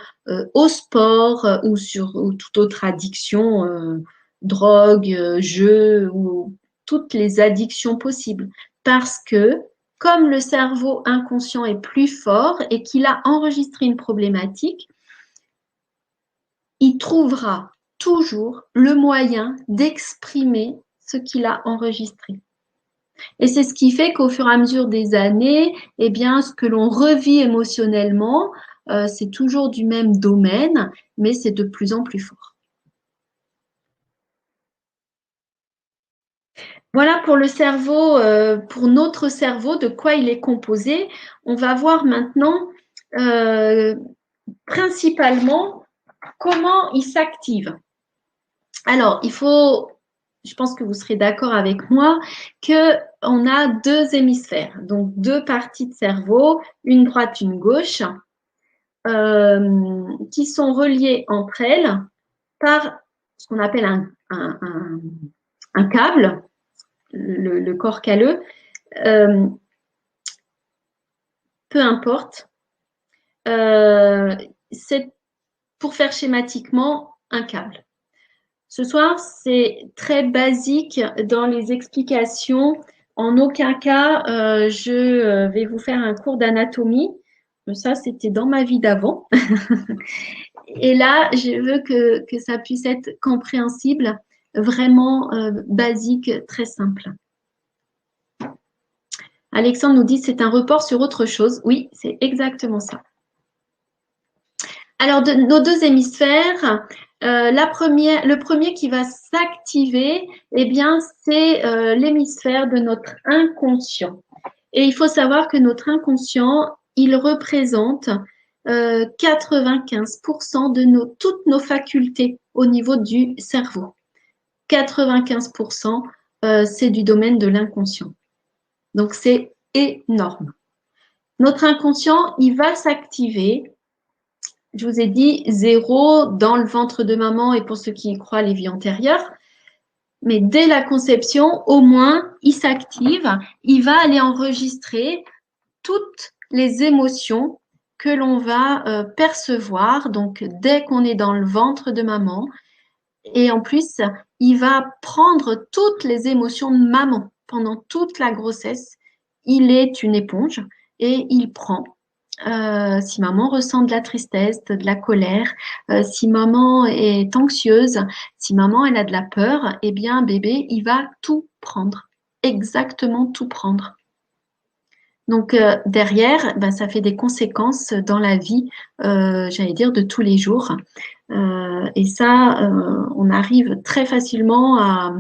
au sport ou toute autre addiction, drogue, jeu ou toutes les addictions possibles. Parce que comme le cerveau inconscient est plus fort et qu'il a enregistré une problématique, il trouvera toujours le moyen d'exprimer ce qu'il a enregistré. Et c'est ce qui fait qu'au fur et à mesure des années, eh bien, ce que l'on revit émotionnellement, c'est toujours du même domaine, mais c'est de plus en plus fort. Voilà pour le cerveau, pour notre cerveau, de quoi il est composé. On va voir maintenant euh, principalement comment il s'active. Alors, je pense que vous serez d'accord avec moi, qu'on a deux hémisphères, donc deux parties de cerveau, une droite, une gauche, qui sont reliées entre elles par ce qu'on appelle un câble, le corps calleux, euh, peu importe. C'est, pour faire schématiquement, un câble. Ce soir, c'est très basique dans les explications. En aucun cas, je vais vous faire un cours d'anatomie. Ça, c'était dans ma vie d'avant. Et là, je veux que ça puisse être compréhensible, vraiment basique, très simple. Alexandre nous dit c'est un report sur autre chose. Oui, c'est exactement ça. Alors, nos deux hémisphères, le premier qui va s'activer, eh bien, c'est l'hémisphère de notre inconscient. Et il faut savoir que notre inconscient, il représente 95% de toutes nos facultés au niveau du cerveau. 95%, c'est du domaine de l'inconscient. Donc, c'est énorme. Notre inconscient, il va s'activer. Je vous ai dit 0 dans le ventre de maman et pour ceux qui y croient, les vies antérieures. Mais dès la conception, au moins, il s'active. Il va aller enregistrer toutes les émotions que l'on va percevoir. Donc, dès qu'on est dans le ventre de maman. Et en plus, il va prendre toutes les émotions de maman pendant toute la grossesse. Il est une éponge et il prend. Si maman ressent de la tristesse, de la colère, si maman est anxieuse, si maman elle a de la peur, eh bien bébé, il va tout prendre, exactement tout prendre. Donc derrière, ben, ça fait des conséquences dans la vie, j'allais dire, de tous les jours. Et ça, on arrive très facilement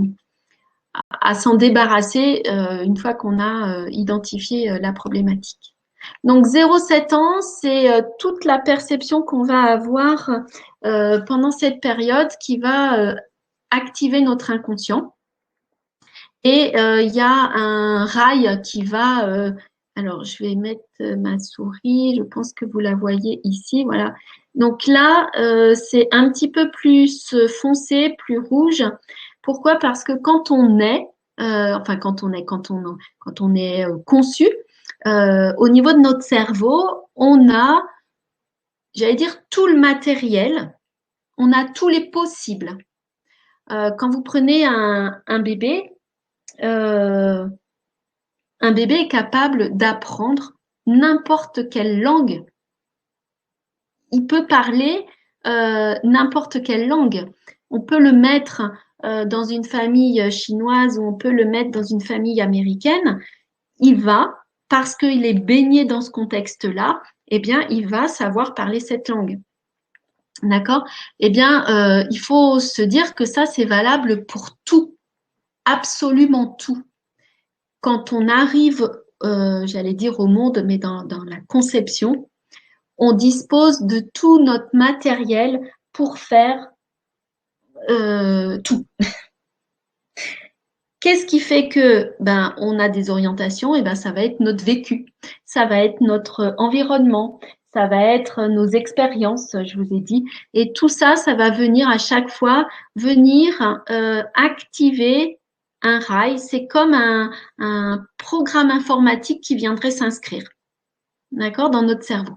à s'en débarrasser une fois qu'on a identifié la problématique. Donc 0,7 ans, c'est toute la perception qu'on va avoir pendant cette période qui va activer notre inconscient. Et il y a un rail qui va... alors, je vais mettre ma souris, je pense que vous la voyez ici, voilà. Donc là, c'est un petit peu plus foncé, plus rouge. Pourquoi? Parce que quand on est, enfin quand on est conçu, au niveau de notre cerveau, on a, j'allais dire, tout le matériel, on a tous les possibles. Quand vous prenez euh, un bébé est capable d'apprendre n'importe quelle langue. Il peut parler n'importe quelle langue. On peut le mettre dans une famille chinoise ou on peut le mettre dans une famille américaine. Il va, parce qu'il est baigné dans ce contexte-là, eh bien, il va savoir parler cette langue. D'accord? Eh bien, il faut se dire que ça, c'est valable pour tout, absolument tout. Quand on arrive, j'allais dire au monde, mais dans la conception, on dispose de tout notre matériel pour faire tout. Qu'est-ce qui fait que on a des orientations? Et ben ça va être notre vécu, ça va être notre environnement, ça va être nos expériences, je vous ai dit. Et tout ça, ça va venir à chaque fois, venir activer un rail. C'est comme un programme informatique qui viendrait s'inscrire, d'accord, dans notre cerveau.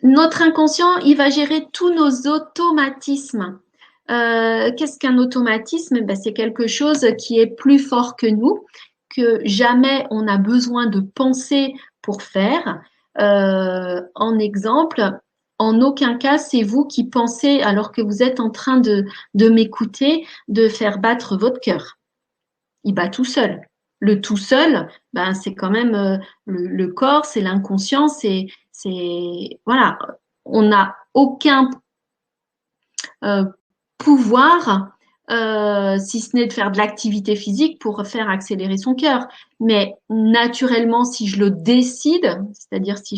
Notre inconscient, il va gérer tous nos automatismes. Qu'est-ce qu'un automatisme? Ben, c'est quelque chose qui est plus fort que nous, que jamais on a besoin de penser pour faire. En exemple, en aucun cas, c'est vous qui pensez, alors que vous êtes en train de m'écouter, de faire battre votre cœur. Il bat tout seul. Le tout seul, ben, c'est quand même le corps, c'est l'inconscient, voilà, on n'a aucun euh, pouvoir, si ce n'est de faire de l'activité physique pour faire accélérer son cœur. Mais naturellement, si je le décide, c'est-à-dire si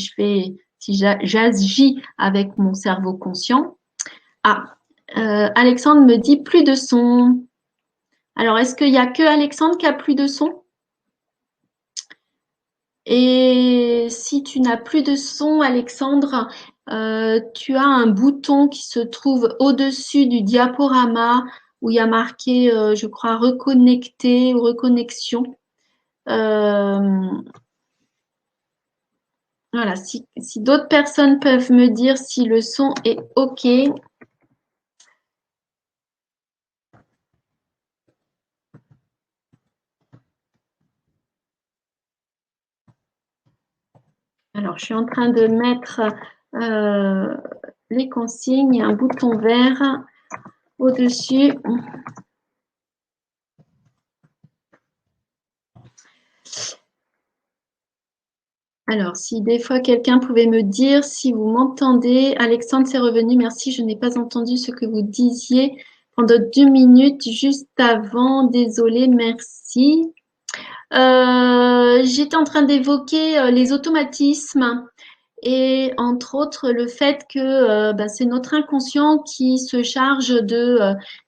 j'agis avec mon cerveau conscient, Alexandre me dit plus de son. Alors, est-ce qu'il n'y a que Alexandre qui a plus de son? Et si tu n'as plus de son, Alexandre, tu as un bouton qui se trouve au-dessus du diaporama où il y a marqué, je crois, reconnecter ou reconnexion. Euh, voilà, si d'autres personnes peuvent me dire si le son est OK. Alors, je suis en train de mettre les consignes. Il y a un bouton vert au-dessus. Alors, si des fois quelqu'un pouvait me dire si vous m'entendez, Alexandre, c'est revenu. Merci, je n'ai pas entendu ce que vous disiez pendant 2 minutes juste avant. Désolée, merci. J'étais en train d'évoquer les automatismes et entre autres le fait que c'est notre inconscient qui se charge de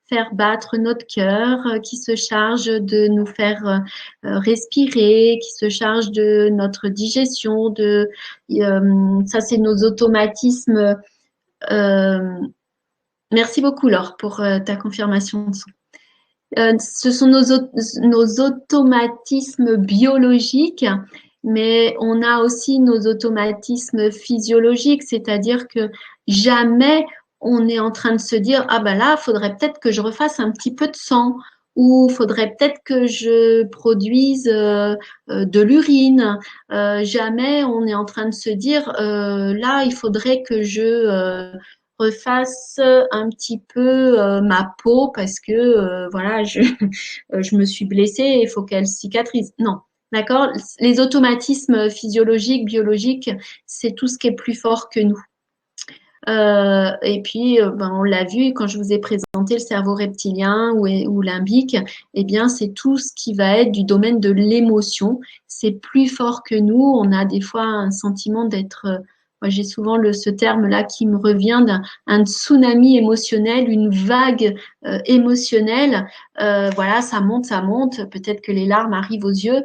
faire battre notre cœur, qui se charge de nous faire respirer, qui se charge de notre digestion, ça c'est nos automatismes. Euh, Merci beaucoup Laure pour ta confirmation de son. Ce sont nos automatismes biologiques, mais on a aussi nos automatismes physiologiques, c'est-à-dire que jamais on est en train de se dire, ah ben là, il faudrait peut-être que je refasse un petit peu de sang, ou il faudrait peut-être que je produise de l'urine. Jamais on est en train de se dire, là, il faudrait que je refasse un petit peu ma peau parce que voilà, je me suis blessée, il faut qu'elle cicatrise. Non, d'accord? Les automatismes physiologiques, biologiques, c'est tout ce qui est plus fort que nous. Et puis, on l'a vu quand je vous ai présenté le cerveau reptilien ou limbique, eh bien, c'est tout ce qui va être du domaine de l'émotion. C'est plus fort que nous. On a des fois un sentiment d'être, moi j'ai souvent ce terme-là qui me revient d'un tsunami émotionnel, une vague émotionnelle. Voilà, ça monte, ça monte. Peut-être que les larmes arrivent aux yeux.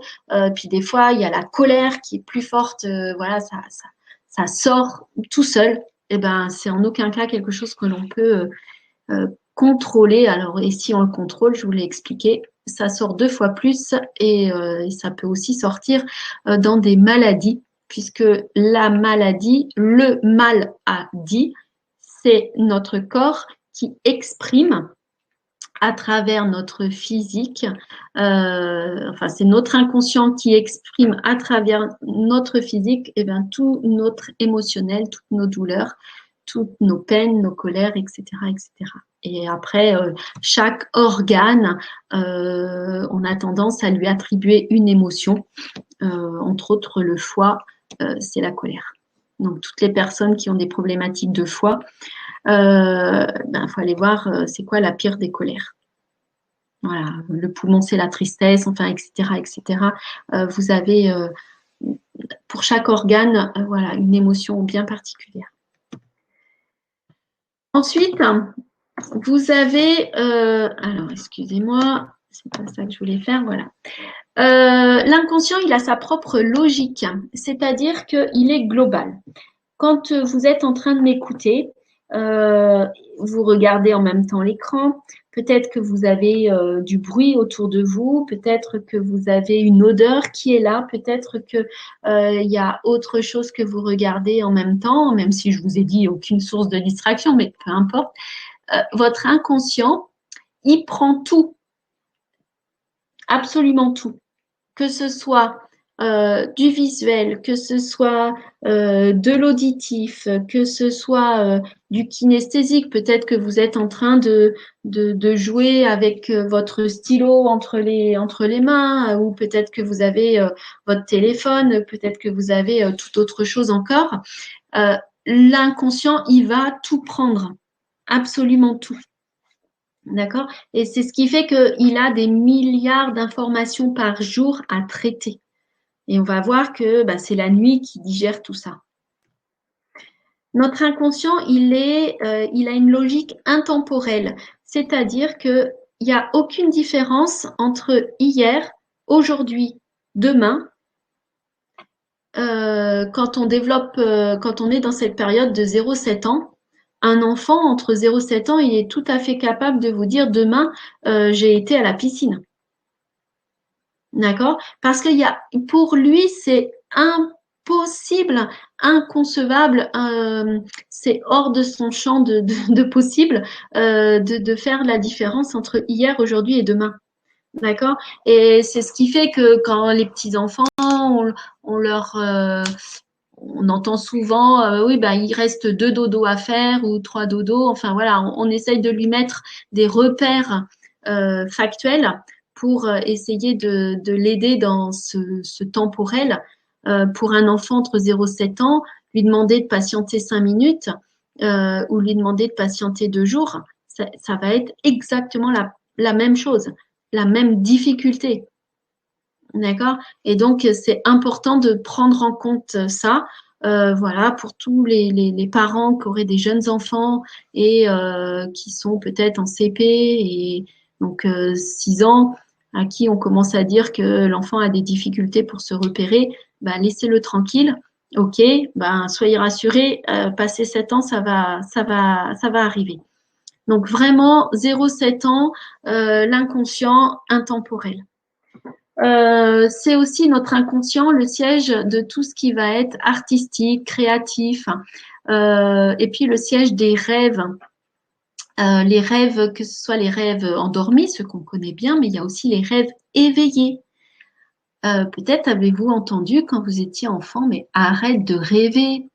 Puis des fois, il y a la colère qui est plus forte. Voilà, ça sort tout seul. Eh ben, c'est en aucun cas quelque chose que l'on peut contrôler. Alors, et si on le contrôle, je vous l'ai expliqué, ça sort 2 fois plus et ça peut aussi sortir dans des maladies, puisque la maladie, le mal a dit, c'est notre corps qui exprime à travers notre physique, enfin c'est notre inconscient qui exprime à travers notre physique, et bien tout notre émotionnel, toutes nos douleurs, toutes nos peines, nos colères, etc., etc. Et après, chaque organe, on a tendance à lui attribuer une émotion, entre autres le foie, c'est la colère. Donc toutes les personnes qui ont des problématiques de foie, faut aller voir c'est quoi la pire des colères. Voilà, le poumon, c'est la tristesse, enfin, etc., etc. Vous avez pour chaque organe, voilà, une émotion bien particulière. Ensuite, vous avez, alors excusez-moi, c'est pas ça que je voulais faire, voilà. L'inconscient, il a sa propre logique, c'est-à-dire qu'il est global. Quand vous êtes en train de m'écouter, vous regardez en même temps l'écran, peut-être que vous avez du bruit autour de vous, peut-être que vous avez une odeur qui est là, peut-être que il y a autre chose que vous regardez en même temps, même si je vous ai dit aucune source de distraction, mais peu importe. Votre inconscient, il prend tout, absolument tout, que ce soit du visuel, que ce soit de l'auditif, que ce soit du kinesthésique. Peut-être que vous êtes en train de jouer avec votre stylo entre les mains, ou peut-être que vous avez votre téléphone, peut-être que vous avez toute autre chose encore. L'inconscient, il va tout prendre, absolument tout. D'accord? Et c'est ce qui fait qu'il a des milliards d'informations par jour à traiter. Et on va voir que bah, c'est la nuit qui digère tout ça. Notre inconscient, il a une logique intemporelle, c'est-à-dire qu'il n'y a aucune différence entre hier, aujourd'hui, demain, quand on développe, quand on est dans cette période de 0,7 ans. Un enfant entre 0 et 7 ans, il est tout à fait capable de vous dire demain, j'ai été à la piscine. D'accord? Parce qu'il y a, pour lui, c'est impossible, inconcevable, c'est hors de son champ de possible de faire la différence entre hier, aujourd'hui et demain. D'accord? Et c'est ce qui fait que quand les petits-enfants, on leur, on entend souvent, oui, ben, il reste 2 dodos à faire ou 3 dodos. Enfin, voilà, on essaye de lui mettre des repères factuels pour essayer de l'aider dans ce temporel. Pour un enfant entre 0 et 7 ans, lui demander de patienter 5 minutes ou lui demander de patienter 2 jours, ça va être exactement la même chose, la même difficulté. D'accord? Et donc, c'est important de prendre en compte ça. Voilà, pour tous les parents qui auraient des jeunes enfants et qui sont peut-être en CP et donc 6 ans, à qui on commence à dire que l'enfant a des difficultés pour se repérer, bah, laissez-le tranquille. Ok, ben, soyez rassurés, passé 7 ans, ça va arriver. Donc vraiment, 0,7 ans, l'inconscient intemporel. C'est aussi notre inconscient, le siège de tout ce qui va être artistique, créatif, et puis le siège des rêves. Les rêves, que ce soit les rêves endormis, ceux qu'on connaît bien, mais il y a aussi les rêves éveillés. Peut-être avez-vous entendu quand vous étiez enfant, mais arrête de rêver,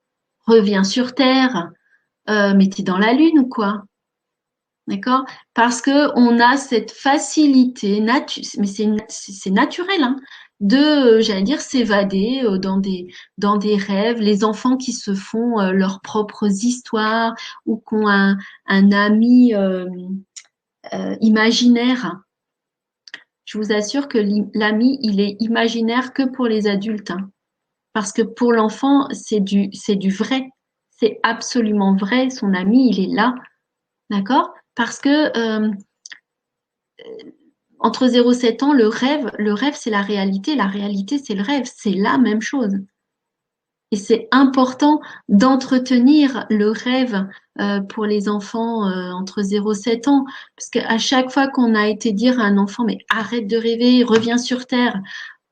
reviens sur Terre, mais t'es dans la Lune ou quoi? D'accord? Parce que on a cette facilité, mais c'est naturel, hein, de, j'allais dire, s'évader dans des rêves. Les enfants qui se font leurs propres histoires ou qui ont un ami imaginaire. Je vous assure que l'ami, il est imaginaire que pour les adultes, hein. Parce que pour l'enfant, c'est du vrai. C'est absolument vrai. Son ami, il est là. D'accord? Parce que entre 0 et 7 ans, le rêve, c'est la réalité, c'est le rêve, c'est la même chose. Et c'est important d'entretenir le rêve pour les enfants entre 0 et 7 ans, parce qu'à chaque fois qu'on a été dire à un enfant, mais arrête de rêver, reviens sur Terre,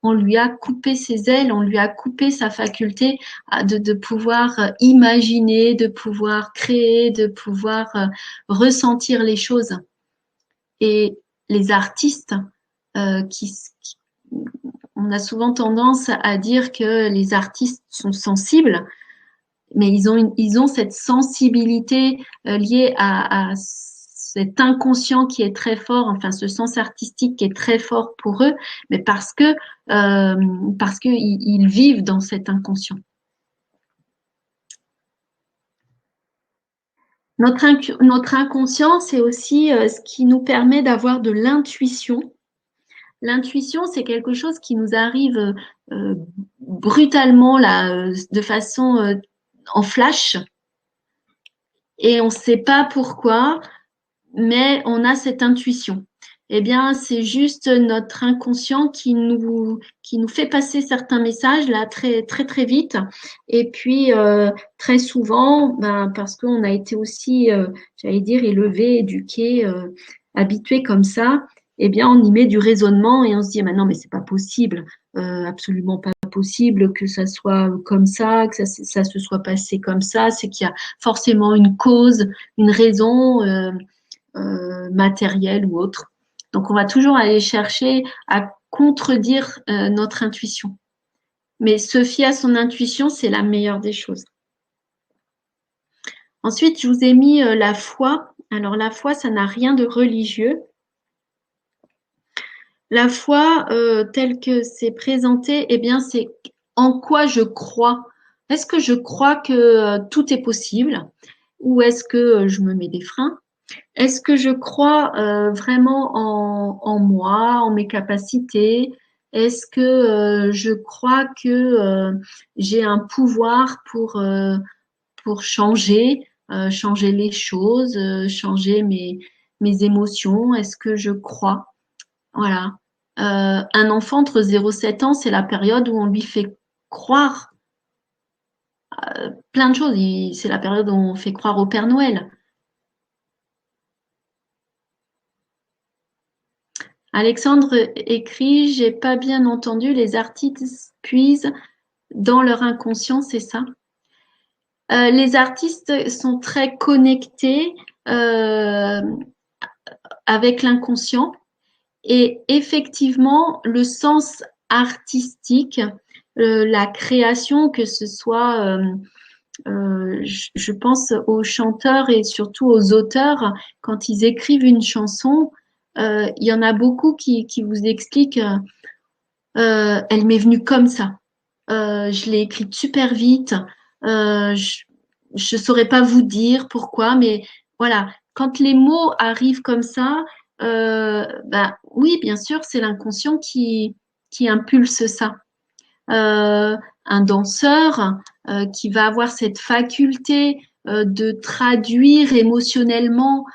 on lui a coupé ses ailes, on lui a coupé sa faculté de pouvoir imaginer, de pouvoir créer, de pouvoir ressentir les choses. Et les artistes, on a souvent tendance à dire que les artistes sont sensibles, mais ils ont cette sensibilité liée à cet inconscient qui est très fort, enfin ce sens artistique qui est très fort pour eux, mais parce que ils vivent dans cet inconscient. Notre inconscient, c'est aussi ce qui nous permet d'avoir de l'intuition. L'intuition, c'est quelque chose qui nous arrive brutalement, là, de façon en flash, et on ne sait pas pourquoi, mais on a cette intuition. eh bien, c'est juste notre inconscient qui nous fait passer certains messages là très très très vite. Et puis très souvent, ben, parce qu'on a été aussi, j'allais dire, élevé, éduqué, habitué comme ça, eh bien, on y met du raisonnement et on se dit, mais non, mais c'est pas possible, absolument pas possible que ça soit comme ça, que ça se soit passé comme ça. C'est qu'il y a forcément une cause, une raison matérielle ou autre. Donc, on va toujours aller chercher à contredire notre intuition. Mais se fier à son intuition, c'est la meilleure des choses. Ensuite, je vous ai mis la foi. Alors, la foi, ça n'a rien de religieux. La foi, telle que c'est présenté, eh bien, c'est en quoi je crois. Est-ce que je crois que tout est possible ou est-ce que je me mets des freins? Est-ce que je crois vraiment en moi, en mes capacités? Est-ce que je crois que j'ai un pouvoir pour changer, changer les choses, changer mes émotions? Est-ce que je crois? Voilà. Un enfant entre 0 et 7 ans, c'est la période où on lui fait croire plein de choses. C'est la période où on fait croire au Père Noël. Alexandre écrit, j'ai pas bien entendu, les artistes puisent dans leur inconscient, c'est ça? Les artistes sont très connectés euh, avec l'inconscient et effectivement, le sens artistique, la création, que ce soit, je pense aux chanteurs et surtout aux auteurs, quand ils écrivent une chanson, il y en a beaucoup qui vous expliquent elle m'est venue comme ça. Je l'ai écrite super vite. Je ne saurais pas vous dire pourquoi, mais voilà, quand les mots arrivent comme ça, bah, oui, bien sûr, c'est l'inconscient qui impulse ça. Un danseur qui va avoir cette faculté de traduire émotionnellement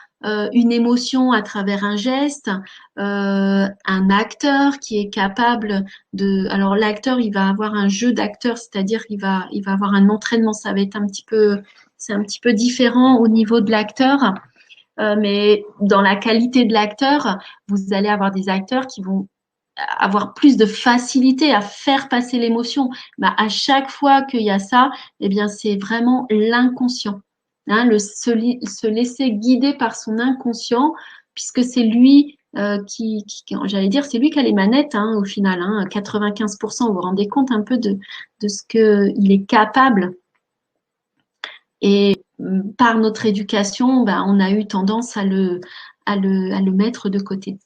une émotion à travers un geste, un acteur qui est capable de... Alors l'acteur, il va avoir un jeu d'acteur, c'est-à-dire il va avoir un entraînement, ça va être un petit peu, c'est un petit peu différent au niveau de l'acteur, mais dans la qualité de l'acteur, vous allez avoir des acteurs qui vont avoir plus de facilité à faire passer l'émotion. Bah, à chaque fois qu'il y a ça, eh bien, c'est vraiment l'inconscient. Hein, se laisser guider par son inconscient, puisque c'est lui j'allais dire, c'est lui qui a les manettes hein, au final. Hein, 95%, vous vous rendez compte un peu de ce qu'il est capable. Et par notre éducation, bah, on a eu tendance à le mettre de côté.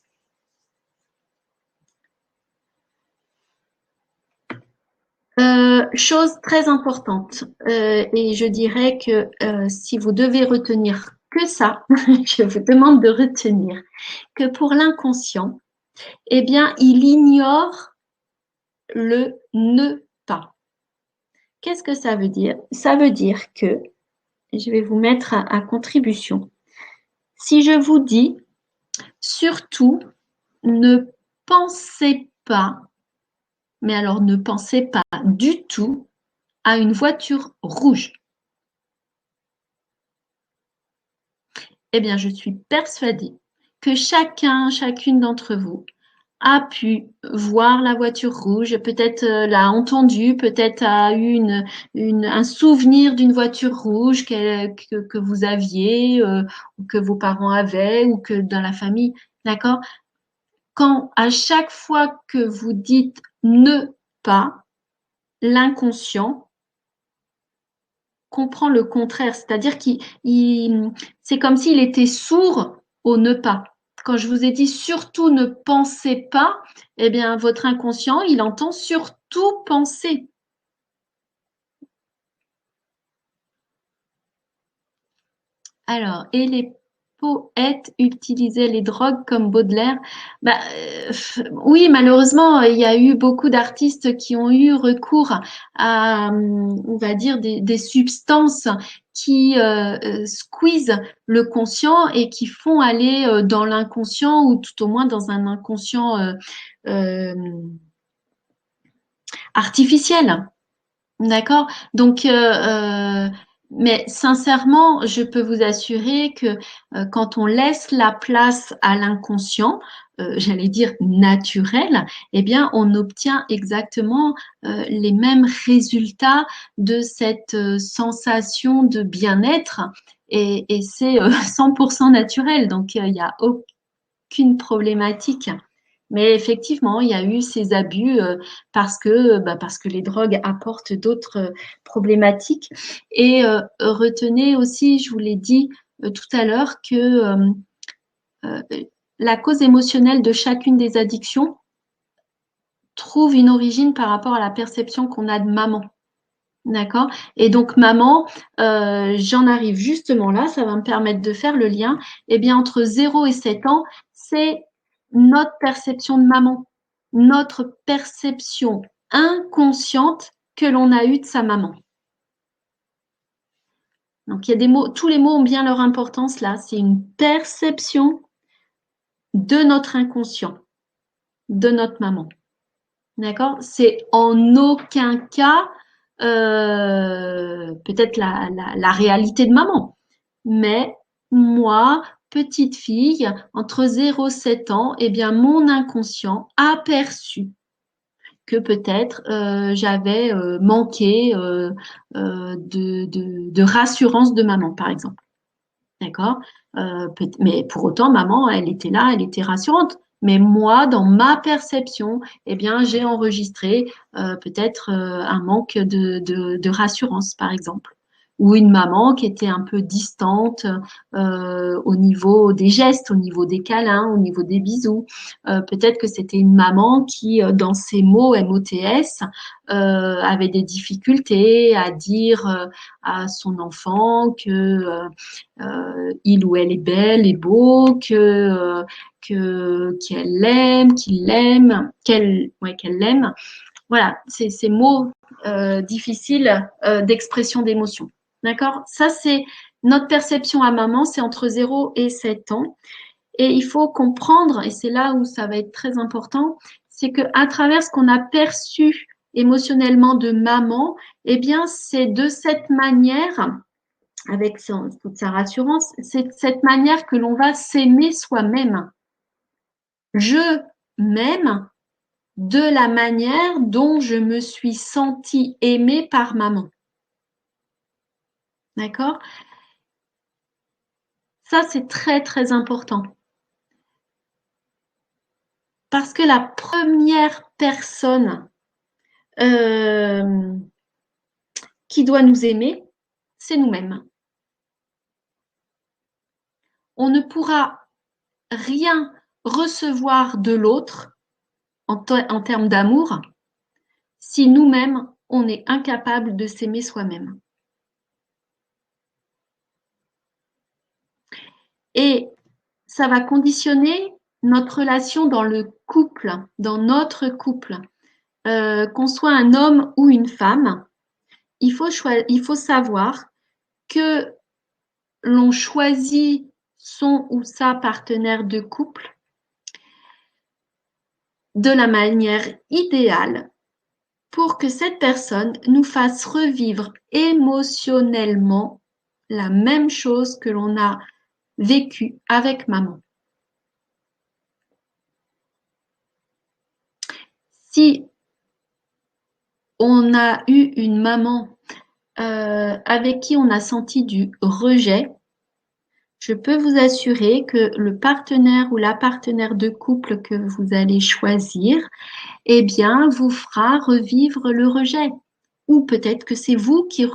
Chose très importante, et je dirais que si vous devez retenir que ça, je vous demande de retenir que pour l'inconscient, eh bien, il ignore le ne pas. Qu'est-ce que ça veut dire? Ça veut dire que, je vais vous mettre à contribution, si je vous dis, surtout, ne pensez pas, mais alors ne pensez pas du tout à une voiture rouge. Eh bien, je suis persuadée que chacune d'entre vous a pu voir la voiture rouge, peut-être l'a entendue, peut-être a eu un souvenir d'une voiture rouge que vous aviez, ou que vos parents avaient, ou que dans la famille, d'accord? Quand à chaque fois que vous dites ne pas, l'inconscient comprend le contraire, c'est-à-dire c'est comme s'il était sourd au ne pas. Quand je vous ai dit surtout ne pensez pas, eh bien votre inconscient, il entend surtout penser. Alors, et les poètes utilisaient les drogues comme Baudelaire. Bah, oui, malheureusement, il y a eu beaucoup d'artistes qui ont eu recours à, on va dire, des substances qui squeezent le conscient et qui font aller dans l'inconscient ou tout au moins dans un inconscient euh, artificiel. D'accord? Donc, mais sincèrement, je peux vous assurer que quand on laisse la place à l'inconscient, j'allais dire naturel, eh bien, on obtient exactement les mêmes résultats de cette sensation de bien-être et c'est 100% naturel. Donc, il n'y a aucune problématique. Mais effectivement, il y a eu ces abus parce que les drogues apportent d'autres problématiques. Et retenez aussi, je vous l'ai dit tout à l'heure, que euh, la cause émotionnelle de chacune des addictions trouve une origine par rapport à la perception qu'on a de maman. D'accord? Et donc, maman, j'en arrive justement là, ça va me permettre de faire le lien. Eh bien, entre 0 et 7 ans, c'est notre perception de maman, notre perception inconsciente que l'on a eue de sa maman. Donc, il y a des mots, tous les mots ont bien leur importance là. C'est une perception de notre inconscient, de notre maman. D'accord? C'est en aucun cas peut-être la réalité de maman. Mais moi, petite fille, entre 0 et 7 ans, eh bien, mon inconscient a perçu que peut-être j'avais manqué de rassurance de maman, par exemple. D'accord? Mais pour autant, maman, elle était là, elle était rassurante. Mais moi, dans ma perception, eh bien, j'ai enregistré peut-être un manque de rassurance, par exemple. Ou une maman qui était un peu distante au niveau des gestes, au niveau des câlins, au niveau des bisous. Peut-être que c'était une maman qui, dans ses mots MOTS, avait des difficultés à dire à son enfant que il ou elle est belle et beau, qu'elle l'aime, qu'il l'aime, qu'elle l'aime. Voilà, c'est ces mots difficiles d'expression d'émotion. D'accord? Ça, c'est notre perception à maman, c'est entre 0 et 7 ans. Et il faut comprendre, et c'est là où ça va être très important, c'est qu'à travers ce qu'on a perçu émotionnellement de maman, eh bien, c'est de cette manière avec toute sa rassurance, c'est cette manière que l'on va s'aimer soi-même. Je m'aime de la manière dont je me suis sentie aimée par maman. D'accord? Ça, c'est très, très important. Parce que la première personne qui doit nous aimer, c'est nous-mêmes. On ne pourra rien recevoir de l'autre en termes d'amour si nous-mêmes, on est incapable de s'aimer soi-même. Et ça va conditionner notre relation dans le couple, dans notre couple. Qu'on soit un homme ou une femme, il faut savoir que l'on choisit son ou sa partenaire de couple de la manière idéale pour que cette personne nous fasse revivre émotionnellement la même chose que l'on a vécu avec maman. Si on a eu une maman avec qui on a senti du rejet, je peux vous assurer que le partenaire ou la partenaire de couple que vous allez choisir, eh bien, vous fera revivre le rejet. Ou peut-être que c'est vous qui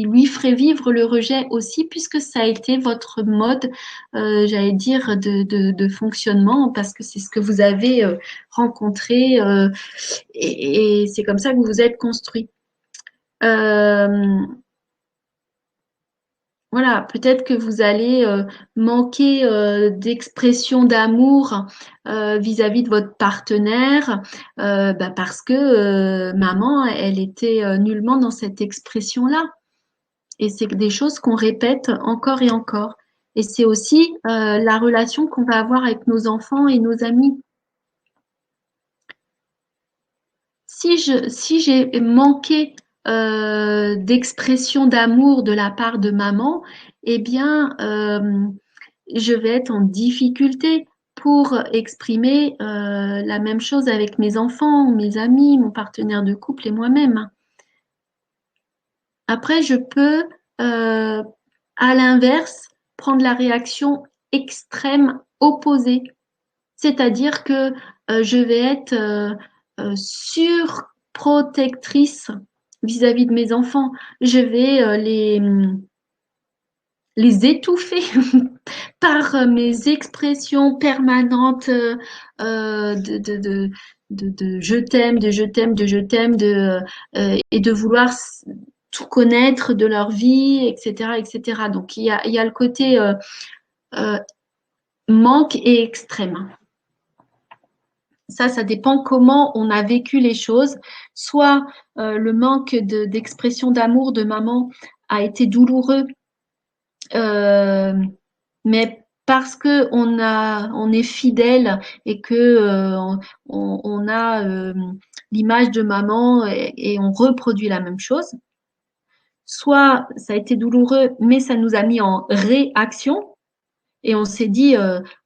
lui ferez vivre le rejet aussi, puisque ça a été votre mode, j'allais dire, de fonctionnement, parce que c'est ce que vous avez rencontré et c'est comme ça que vous vous êtes construit. Voilà, peut-être que vous allez manquer d'expression d'amour vis-à-vis de votre partenaire parce que maman, elle était nullement dans cette expression-là. Et c'est des choses qu'on répète encore et encore. Et c'est aussi la relation qu'on va avoir avec nos enfants et nos amis. Si j'ai manqué d'expression d'amour de la part de maman, eh bien, je vais être en difficulté pour exprimer la même chose avec mes enfants, mes amis, mon partenaire de couple et moi-même. Après, je peux, à l'inverse, prendre la réaction extrême opposée. C'est-à-dire que je vais être surprotectrice vis-à-vis de mes enfants. Je vais les étouffer par mes expressions permanentes de je t'aime, de je t'aime, de je t'aime, et de vouloir tout connaître de leur vie, etc., etc. Donc il y a le côté euh, manque et extrême. Ça dépend comment on a vécu les choses. Soit le manque d'expression d'amour de maman a été douloureux, euh, mais parce que on est fidèle et que on a l'image de maman et on reproduit la même chose. Soit ça a été douloureux, mais ça nous a mis en réaction. Et on s'est dit,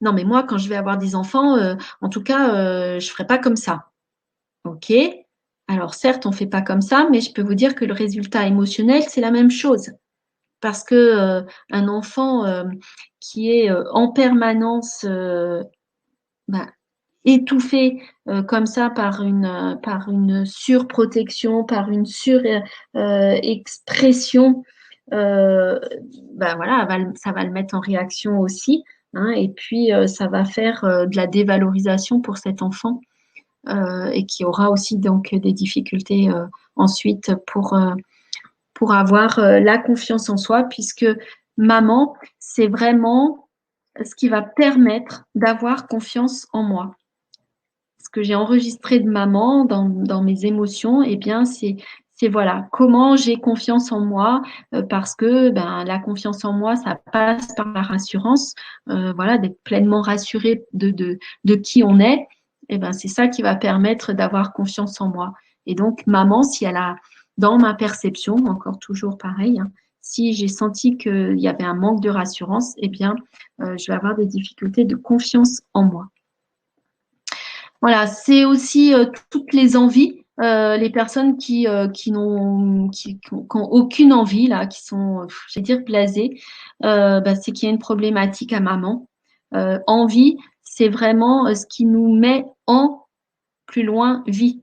non, mais moi, quand je vais avoir des enfants, en tout cas, je ferai pas comme ça. OK. Alors certes, on ne fait pas comme ça, mais je peux vous dire que le résultat émotionnel, c'est la même chose. Parce que un enfant qui est en permanence bah, étouffé comme ça par une surprotection, par une surexpression, bah voilà, ça va le mettre en réaction aussi. Hein, et puis, ça va faire de la dévalorisation pour cet enfant et qui aura aussi donc des difficultés ensuite pour avoir la confiance en soi, puisque maman, c'est vraiment ce qui va permettre d'avoir confiance en moi. Ce que j'ai enregistré de maman dans mes émotions, eh bien, c'est voilà, comment j'ai confiance en moi, parce que ben, la confiance en moi, ça passe par la rassurance, voilà, d'être pleinement rassuré de qui on est. Et ben, c'est ça qui va permettre d'avoir confiance en moi. Et donc, maman, si elle a, dans ma perception, encore toujours pareil, hein, si j'ai senti qu'il y avait un manque de rassurance, eh bien, je vais avoir des difficultés de confiance en moi. Voilà, c'est aussi toutes les envies, les personnes qui ont aucune envie, là, qui sont, je vais dire, blasées, bah, c'est qu'il y a une problématique à maman. Envie, c'est vraiment ce qui nous met en plus loin vie.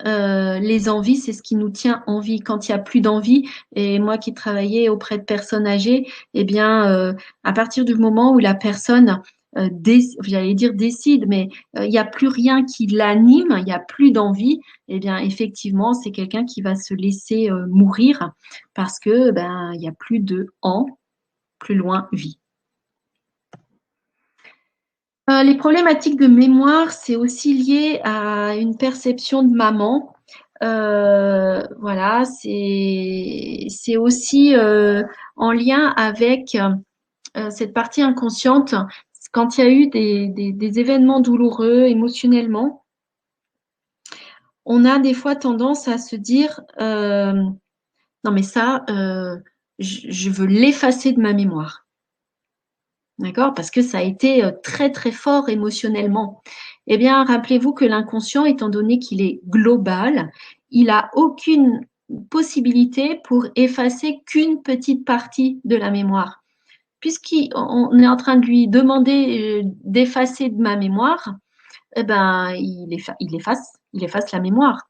Les envies, c'est ce qui nous tient en vie. Quand il n'y a plus d'envie, et moi qui travaillais auprès de personnes âgées, eh bien, à partir du moment où la personne, j'allais dire décide, mais il n'y a plus rien qui l'anime, il n'y a plus d'envie, eh bien, effectivement, c'est quelqu'un qui va se laisser mourir parce que ben, il n'y a plus de en, plus loin vie. Les problématiques de mémoire, c'est aussi lié à une perception de maman. Voilà, c'est aussi en lien avec cette partie inconsciente. Quand il y a eu des événements douloureux émotionnellement, on a des fois tendance à se dire non mais ça, je veux l'effacer de ma mémoire. D'accord? Parce que ça a été très très fort émotionnellement. Eh bien, rappelez-vous que l'inconscient, étant donné qu'il est global, il n'a aucune possibilité pour effacer qu'une petite partie de la mémoire. Puisqu'on est en train de lui demander d'effacer de ma mémoire, eh ben, il efface la mémoire.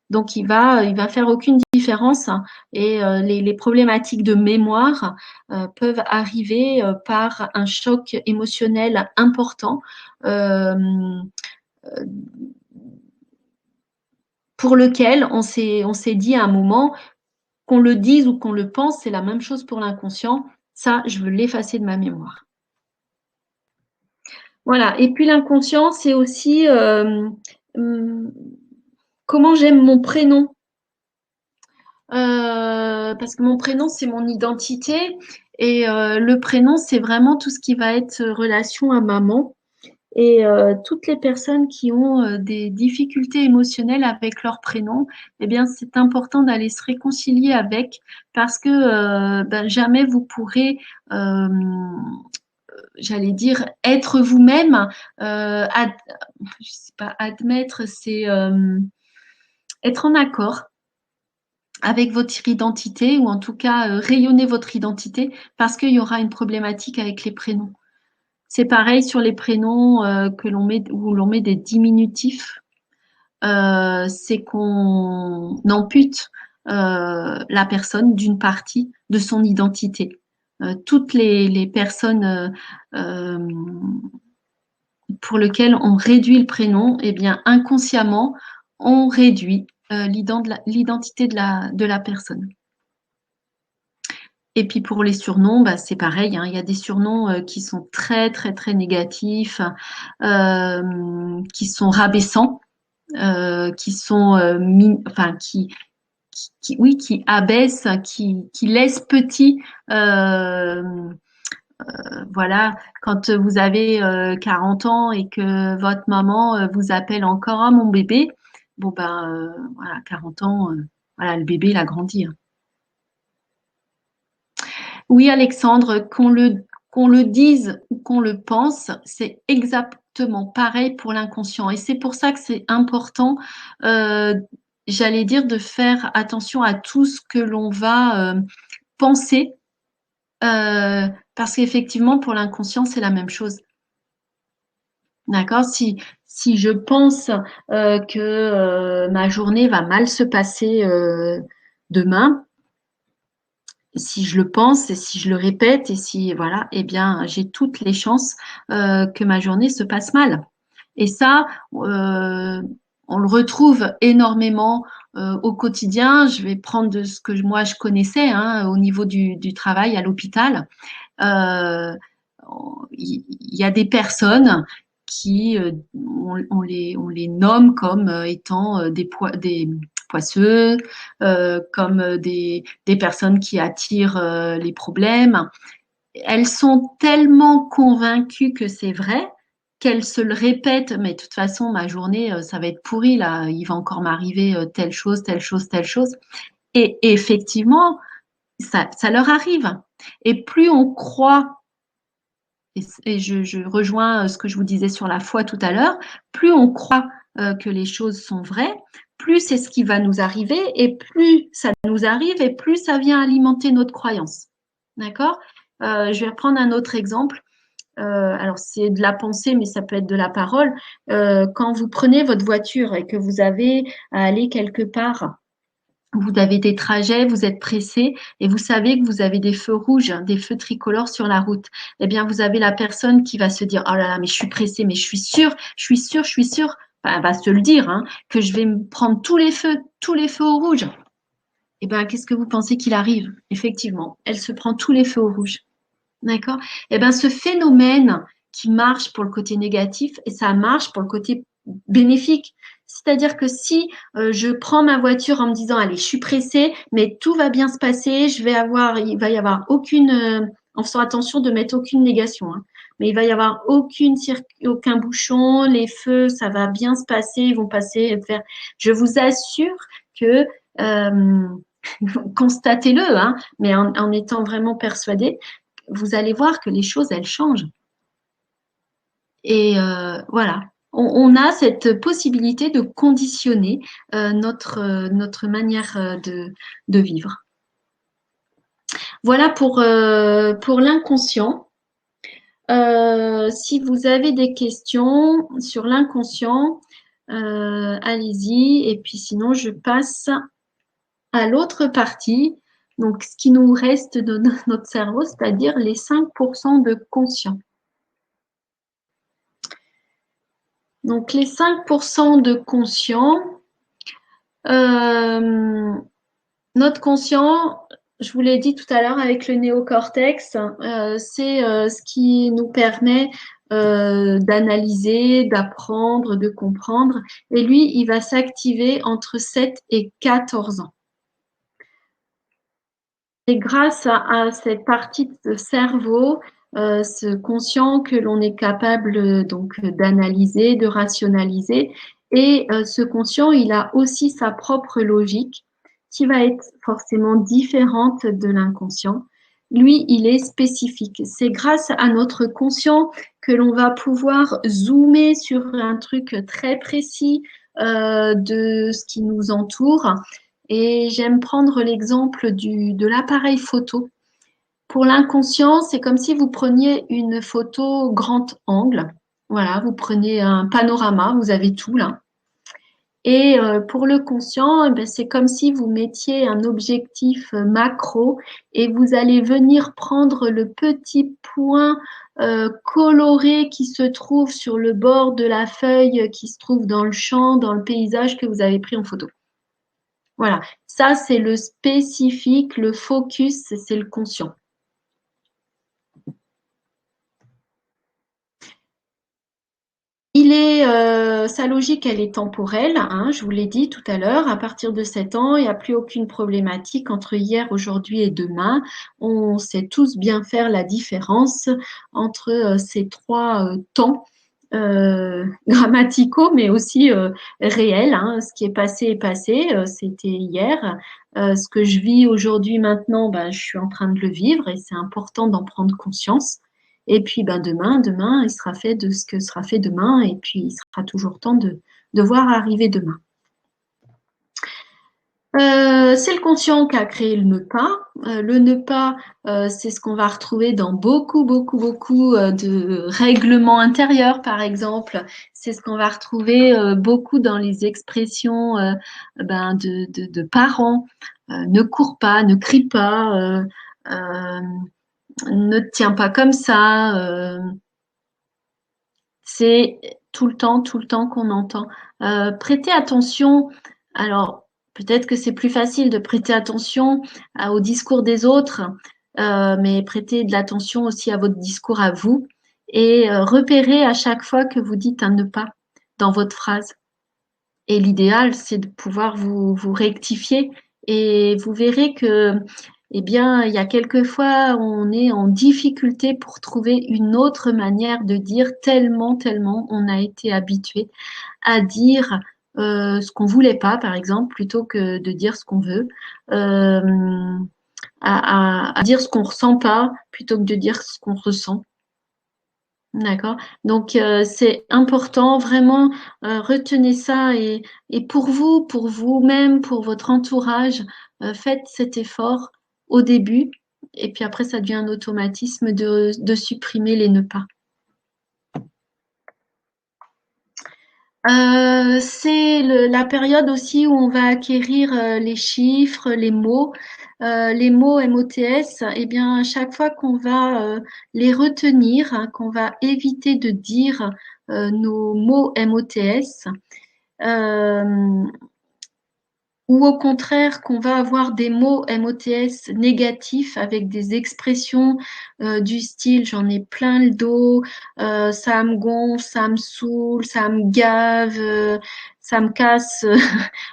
Donc, il va faire aucune différence, hein, et les problématiques de mémoire peuvent arriver par un choc émotionnel important euh, pour lequel on s'est dit à un moment, qu'on le dise ou qu'on le pense, c'est la même chose pour l'inconscient. Ça, je veux l'effacer de ma mémoire. Voilà. Et puis l'inconscient, c'est aussi hum, comment j'aime mon prénom. parce que mon prénom, c'est mon identité et le prénom, c'est vraiment tout ce qui va être relation à maman. Et toutes les personnes qui ont des difficultés émotionnelles avec leur prénom, eh bien, c'est important d'aller se réconcilier avec parce que ben, jamais vous pourrez, j'allais dire, être vous-même. Je sais pas, admettre, c'est être en accord avec votre identité ou en tout cas rayonner votre identité parce qu'il y aura une problématique avec les prénoms. C'est pareil sur les prénoms que l'on met où l'on met des diminutifs. C'est qu'on ampute la personne d'une partie de son identité. Toutes les personnes pour lesquelles on réduit le prénom, eh bien inconsciemment, on réduit l'identité de la personne. Et puis pour les surnoms, bah, c'est pareil, hein, il y a des surnoms qui sont très très très négatifs, qui sont rabaissants, qui sont enfin oui, qui abaissent, qui laissent petit. Voilà, quand vous avez 40 ans et que votre maman vous appelle encore mon bébé, bon ben voilà, 40 ans, voilà, le bébé il a grandi, hein. Oui, Alexandre, qu'on le dise ou qu'on le pense, c'est exactement pareil pour l'inconscient. Et c'est pour ça que c'est important, euh, j'allais dire, de faire attention à tout ce que l'on va penser, parce qu'effectivement, pour l'inconscient, c'est la même chose. D'accord? Si je pense que ma journée va mal se passer demain, si je le pense et si je le répète et si voilà, eh bien, j'ai toutes les chances que ma journée se passe mal. Et ça, on le retrouve énormément au quotidien. Je vais prendre de ce que moi je connaissais hein, au niveau du travail à l'hôpital. Euh, il y a des personnes qui, on les nomme comme étant des poisseux, comme des personnes qui attirent les problèmes. Elles sont tellement convaincues que c'est vrai qu'elles se le répètent, mais de toute façon, ma journée, ça va être pourri, là, il va encore m'arriver telle chose, telle chose, telle chose. Et effectivement, ça leur arrive. Et plus on croit et je rejoins ce que je vous disais sur la foi tout à l'heure, plus on croit que les choses sont vraies, plus c'est ce qui va nous arriver, et plus ça nous arrive, et plus ça vient alimenter notre croyance. D'accord? Je vais reprendre un autre exemple. Alors c'est de la pensée, mais ça peut être de la parole. Quand vous prenez votre voiture et que vous avez à aller quelque part, vous avez des trajets, vous êtes pressé et vous savez que vous avez des feux rouges, des feux tricolores sur la route. Eh bien, vous avez la personne qui va se dire, oh là là, mais je suis pressée, mais je suis sûre, je suis sûre, je suis sûre. Enfin, elle va se le dire, hein, que je vais me prendre tous les feux au rouge. Eh bien, qu'est-ce que vous pensez qu'il arrive? Effectivement, elle se prend tous les feux au rouge. D'accord? Eh bien, ce phénomène qui marche pour le côté négatif, et ça marche pour le côté bénéfique. C'est-à-dire que si je prends ma voiture en me disant, allez, je suis pressée, mais tout va bien se passer, il va y avoir aucune, en faisant attention de mettre aucune négation, hein, mais il va y avoir aucun bouchon, les feux, ça va bien se passer, ils vont passer, faire. Je vous assure que, constatez-le, hein, mais en étant vraiment persuadé, vous allez voir que les choses, elles changent. Et voilà, on a cette possibilité de conditionner notre manière de vivre. Voilà pour l'inconscient. Si vous avez des questions sur l'inconscient, allez-y. Et puis sinon, je passe à l'autre partie. Donc, ce qui nous reste de notre cerveau, c'est-à-dire les 5% de conscient. Donc, les 5% de conscient, notre conscient, je vous l'ai dit tout à l'heure avec le néocortex, c'est ce qui nous permet d'analyser, d'apprendre, de comprendre. Et lui, il va s'activer entre 7 et 14 ans. grâce à cette partie de cerveau, ce conscient que l'on est capable donc d'analyser, de rationaliser. Et ce conscient, il a aussi sa propre logique qui va être forcément différente de l'inconscient. Lui, il est spécifique. C'est grâce à notre conscient que l'on va pouvoir zoomer sur un truc très précis de ce qui nous entoure. Et j'aime prendre l'exemple de l'appareil photo. Pour l'inconscient, c'est comme si vous preniez une photo grand angle. Voilà, vous prenez un panorama, vous avez tout là. Et pour le conscient, eh ben, c'est comme si vous mettiez un objectif macro et vous allez venir prendre le petit point coloré qui se trouve sur le bord de la feuille, qui se trouve dans le champ, dans le paysage que vous avez pris en photo. Voilà, ça c'est le spécifique, le focus, c'est le conscient. Sa logique, elle est temporelle, hein, je vous l'ai dit tout à l'heure. À partir de 7 ans, il n'y a plus aucune problématique entre hier, aujourd'hui et demain. On sait tous bien faire la différence entre ces trois temps grammaticaux, mais aussi réels. Hein. Ce qui est passé, c'était hier. Ce que je vis aujourd'hui, maintenant, ben, je suis en train de le vivre et c'est important d'en prendre conscience. Et puis ben, demain, il sera fait de ce que sera fait demain et puis il sera toujours temps de voir arriver demain. C'est le conscient qui a créé le ne pas. Le ne pas, c'est ce qu'on va retrouver dans beaucoup de règlements intérieurs, par exemple. C'est ce qu'on va retrouver beaucoup dans les expressions ben, de parents. Ne cours pas, ne crie pas, ne te tiens pas comme ça. C'est tout le temps qu'on entend. Prêtez attention. Alors, peut-être que c'est plus facile de prêter attention au discours des autres, mais prêtez de l'attention aussi à votre discours à vous et repérez à chaque fois que vous dites un ne pas dans votre phrase. Et l'idéal, c'est de pouvoir vous rectifier et vous verrez que, eh bien, il y a quelquefois, on est en difficulté pour trouver une autre manière de dire tellement on a été habitué à dire ce qu'on voulait pas, par exemple, plutôt que de dire ce qu'on veut, à dire ce qu'on ressent pas plutôt que de dire ce qu'on ressent. D'accord. Donc, c'est important, vraiment, retenez ça et pour vous-même, pour votre entourage, faites cet effort au début et puis après, ça devient un automatisme de supprimer les ne pas. C'est la période aussi où on va acquérir les chiffres, les mots MOTS. Eh bien, à chaque fois qu'on va les retenir, hein, qu'on va éviter de dire nos mots MOTS, euh, ou au contraire qu'on va avoir des mots MOTS négatifs avec des expressions du style j'en ai plein le dos, ça me gonfle, ça me saoule, ça me gave, ça me casse.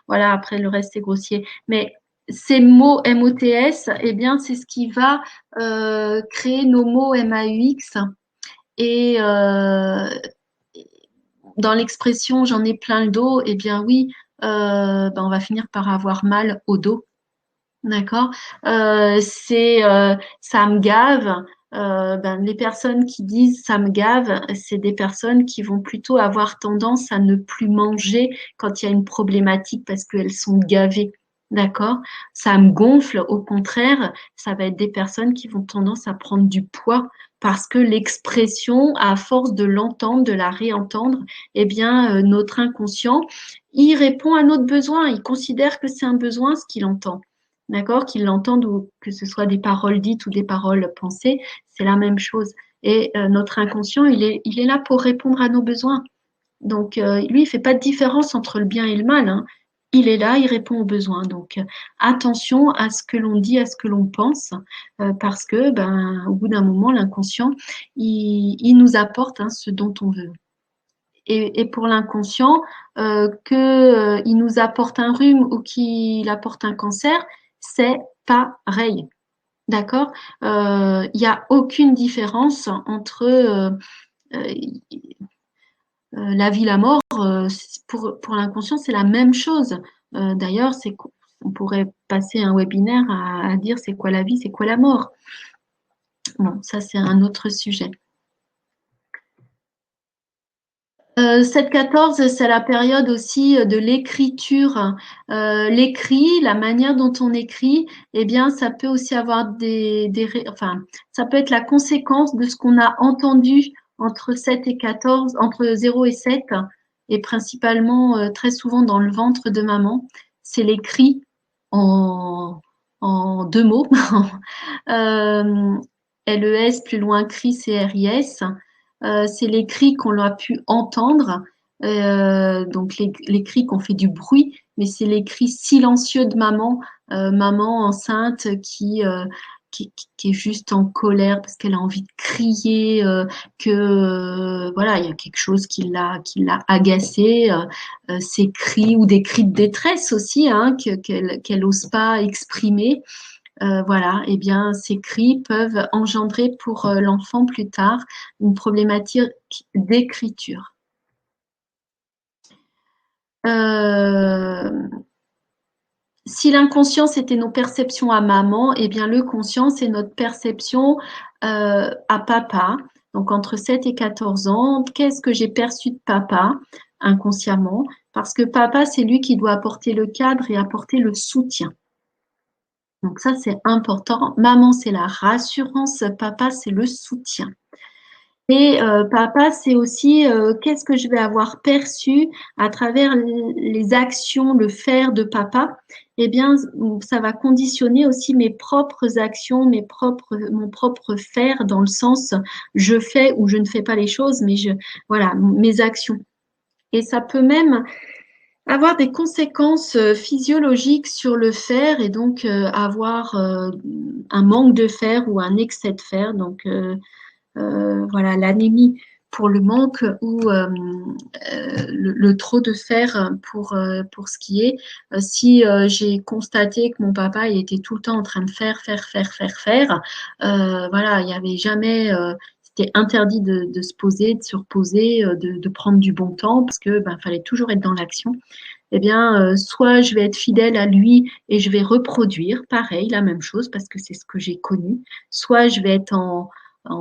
Voilà, après le reste c'est grossier. Mais ces mots MOTS, eh bien, c'est ce qui va créer nos mots MAUX. Et dans l'expression j'en ai plein le dos, eh bien oui, ben, on va finir par avoir mal au dos. D'accord? C'est ça me gave. Ben, les personnes qui disent ça me gave, c'est des personnes qui vont plutôt avoir tendance à ne plus manger quand il y a une problématique parce qu'elles sont gavées. D'accord? Ça me gonfle, au contraire, ça va être des personnes qui vont tendance à prendre du poids parce que l'expression, à force de l'entendre, de la réentendre, eh bien, notre inconscient, il répond à notre besoin. Il considère que c'est un besoin ce qu'il entend. D'accord? Qu'ils l'entendent ou que ce soit des paroles dites ou des paroles pensées, c'est la même chose. Et notre inconscient, il est là pour répondre à nos besoins. Donc, lui, il fait pas de différence entre le bien et le mal, hein. Il est là, il répond aux besoins. Donc, attention à ce que l'on dit, à ce que l'on pense, parce que, ben, au bout d'un moment, l'inconscient, il nous apporte hein, ce dont on veut. Et pour l'inconscient, qu'il nous apporte un rhume ou qu'il apporte un cancer, c'est pareil. d'accord? Il n'y a aucune différence entre euh, la vie, la mort. Pour l'inconscient, c'est la même chose. D'ailleurs, on pourrait passer un webinaire à dire c'est quoi la vie, c'est quoi la mort. Bon, ça, c'est un autre sujet. 7-14, c'est la période aussi de l'écriture. L'écrit, la manière dont on écrit, eh bien, ça peut aussi avoir enfin, ça peut être la conséquence de ce qu'on a entendu entre 7 et 14, entre 0 et 7, et principalement, très souvent dans le ventre de maman. C'est l'écrit en, en deux mots. LES, plus loin, cri, CRIS. C'est les cris qu'on a pu entendre, donc les cris qu'on fait du bruit, mais c'est les cris silencieux de maman, maman enceinte qui est juste en colère parce qu'elle a envie de crier, que voilà, il y a quelque chose qui l'a agacée, ces cris ou des cris de détresse aussi, hein, qu'elle n'ose pas exprimer. Voilà, eh bien, ces cris peuvent engendrer pour l'enfant plus tard une problématique d'écriture. Euh, Si l'inconscient c'était nos perceptions à maman, eh bien le conscient c'est notre perception à papa. Donc entre 7 et 14 ans, qu'est-ce que j'ai perçu de papa inconsciemment? Parce que papa c'est lui qui doit apporter le cadre et apporter le soutien. Donc ça, c'est important. Maman, c'est la rassurance. Papa, c'est le soutien. Et papa, c'est aussi qu'est-ce que je vais avoir perçu à travers les actions, le faire de papa. Eh bien, ça va conditionner aussi mes propres actions, mon propre faire dans le sens je fais ou je ne fais pas les choses, mais voilà, mes actions. Et ça peut même avoir des conséquences physiologiques sur le fer et donc avoir un manque de fer ou un excès de fer. Donc voilà, l'anémie pour le manque ou le trop de fer pour ce qui est. Si j'ai constaté que mon papa il était tout le temps en train de faire, voilà, il n'y avait jamais c'était interdit de se poser, de se reposer, de prendre du bon temps parce que fallait toujours être dans l'action. Eh bien, soit je vais être fidèle à lui et je vais reproduire, pareil, la même chose, parce que c'est ce que j'ai connu, soit je vais être en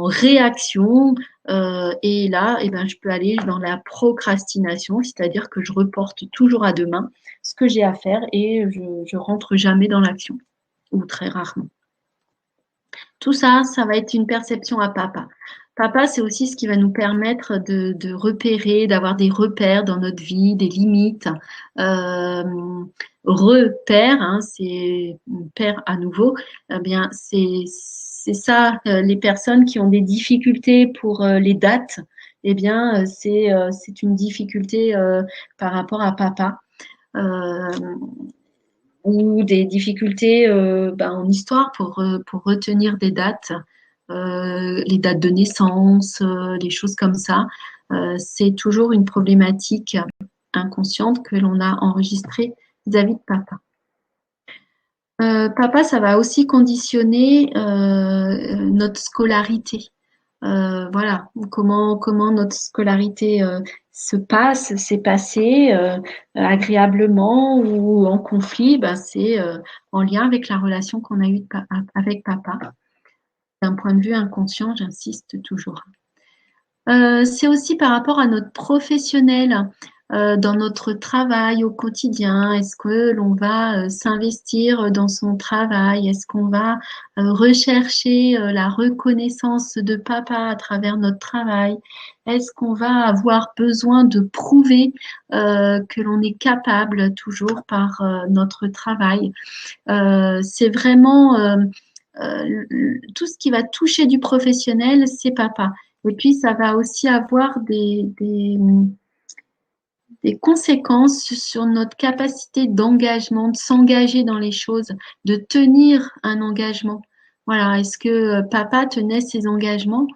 réaction, et là, eh ben, je peux aller dans la procrastination, c'est-à-dire que je reporte toujours à demain ce que j'ai à faire et je rentre jamais dans l'action, ou très rarement. Tout ça, ça va être une perception à papa. Papa, c'est aussi ce qui va nous permettre de repérer, d'avoir des repères dans notre vie, des limites. Euh, repères, hein, c'est père à nouveau. Eh bien, c'est ça. Les personnes qui ont des difficultés pour les dates, eh bien, c'est une difficulté par rapport à papa. Euh, ou des difficultés en histoire pour retenir des dates, les dates de naissance, des choses comme ça. C'est toujours une problématique inconsciente que l'on a enregistrée vis-à-vis de papa. Papa, ça va aussi conditionner notre scolarité. Voilà, comment notre scolarité s'est passée agréablement ou en conflit, c'est en lien avec la relation qu'on a eue avec papa. D'un point de vue inconscient, j'insiste toujours. C'est aussi par rapport à notre professionnel, dans notre travail au quotidien. Est-ce que l'on va s'investir dans son travail? Est-ce qu'on va rechercher la reconnaissance de papa à travers notre travail? Est-ce qu'on va avoir besoin de prouver que l'on est capable toujours par notre travail? C'est vraiment tout ce qui va toucher du professionnel, c'est papa. Et puis, ça va aussi avoir des conséquences sur notre capacité d'engagement, de s'engager dans les choses, de tenir un engagement. Voilà, est-ce que papa tenait ses engagements?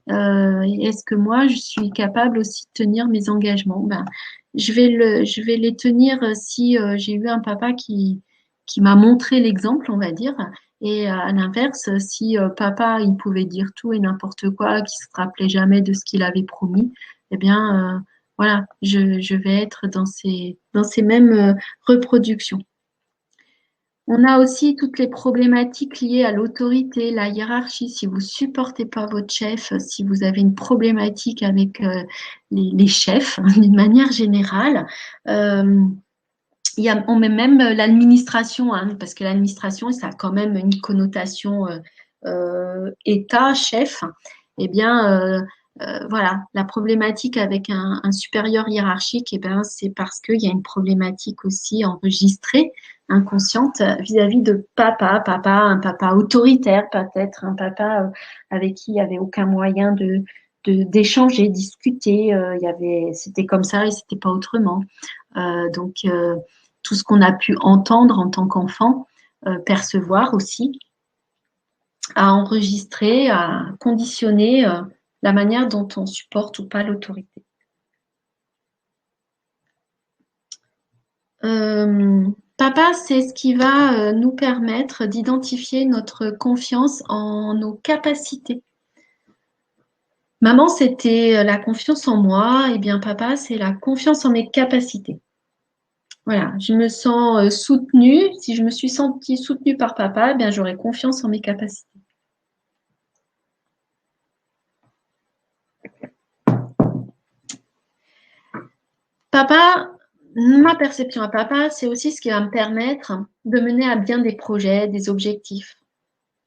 Est-ce que moi, je suis capable aussi de tenir mes engagements? Je vais les tenir si j'ai eu un papa qui m'a montré l'exemple, on va dire, Et à l'inverse, si papa, il pouvait dire tout et n'importe quoi, qu'il se rappelait jamais de ce qu'il avait promis, eh bien, voilà, je vais être dans ces mêmes reproductions. On a aussi toutes les problématiques liées à l'autorité, la hiérarchie. Si vous supportez pas votre chef, si vous avez une problématique avec les chefs, d'une manière générale, euh, on met même l'administration, hein, parce que l'administration, ça a quand même une connotation État, chef. Eh bien, voilà, la problématique avec un supérieur hiérarchique, eh bien, c'est parce qu'il y a une problématique aussi enregistrée, inconsciente, vis-à-vis de papa, un papa autoritaire peut-être, un papa avec qui il n'y avait aucun moyen d'échanger, discuter. C'était comme ça et c'était pas autrement. Donc, tout ce qu'on a pu entendre en tant qu'enfant, percevoir aussi, à enregistrer, à conditionner la manière dont on supporte ou pas l'autorité. Papa, c'est ce qui va nous permettre d'identifier notre confiance en nos capacités. Maman, c'était la confiance en moi, et bien papa, c'est la confiance en mes capacités. Voilà, je me sens soutenue. Si je me suis sentie soutenue par papa, eh bien j'aurai confiance en mes capacités. Papa, ma perception à papa, c'est aussi ce qui va me permettre de mener à bien des projets, des objectifs.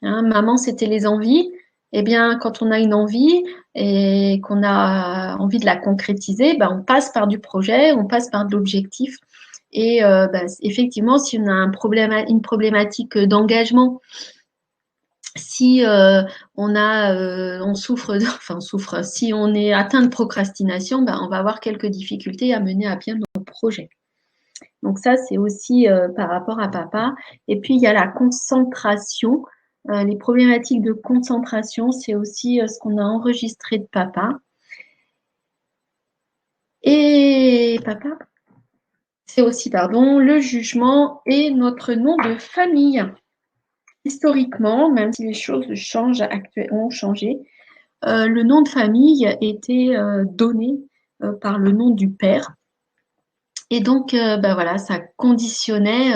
Hein, maman, c'était les envies. Eh bien, quand on a une envie et qu'on a envie de la concrétiser, ben, on passe par du projet, on passe par de l'objectif. Et ben, effectivement, si on a une problématique d'engagement, si on souffre, enfin on souffre, si on est atteint de procrastination, ben, on va avoir quelques difficultés à mener à bien nos projets. Donc ça, c'est aussi par rapport à papa. Et puis, il y a la concentration. Les problématiques de concentration, c'est aussi ce qu'on a enregistré de papa. Et papa, c'est aussi, pardon, le jugement et notre nom de famille. Historiquement, même si les choses changent, ont changé, le nom de famille était donné par le nom du père. Et donc, ben voilà, ça conditionnait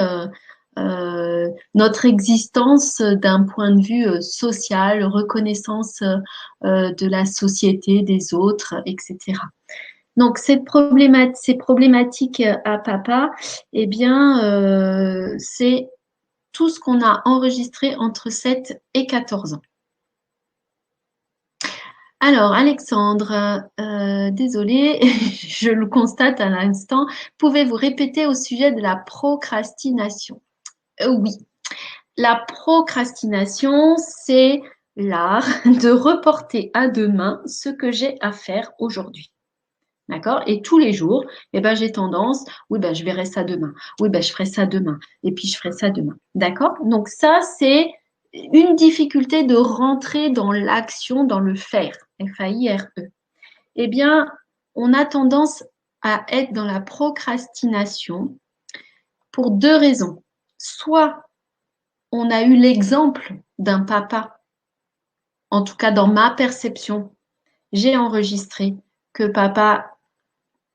notre existence d'un point de vue social, reconnaissance de la société, des autres, etc. Donc, ces problématiques à papa, eh bien, c'est tout ce qu'on a enregistré entre 7 et 14 ans. Alors, Alexandre, désolée, je le constate à l'instant. Pouvez-vous répéter au sujet de la procrastination? Oui, la procrastination, c'est l'art de reporter à demain ce que j'ai à faire aujourd'hui. D'accord? Et tous les jours, eh ben, j'ai tendance, oui, ben, je verrai ça demain. Oui, ben, je ferai ça demain. Et puis, je ferai ça demain. D'accord? Donc, ça, c'est une difficulté de rentrer dans l'action, dans le faire. F-A-I-R-E. Eh bien, on a tendance à être dans la procrastination pour deux raisons. Soit on a eu l'exemple d'un papa, en tout cas dans ma perception, j'ai enregistré que papa,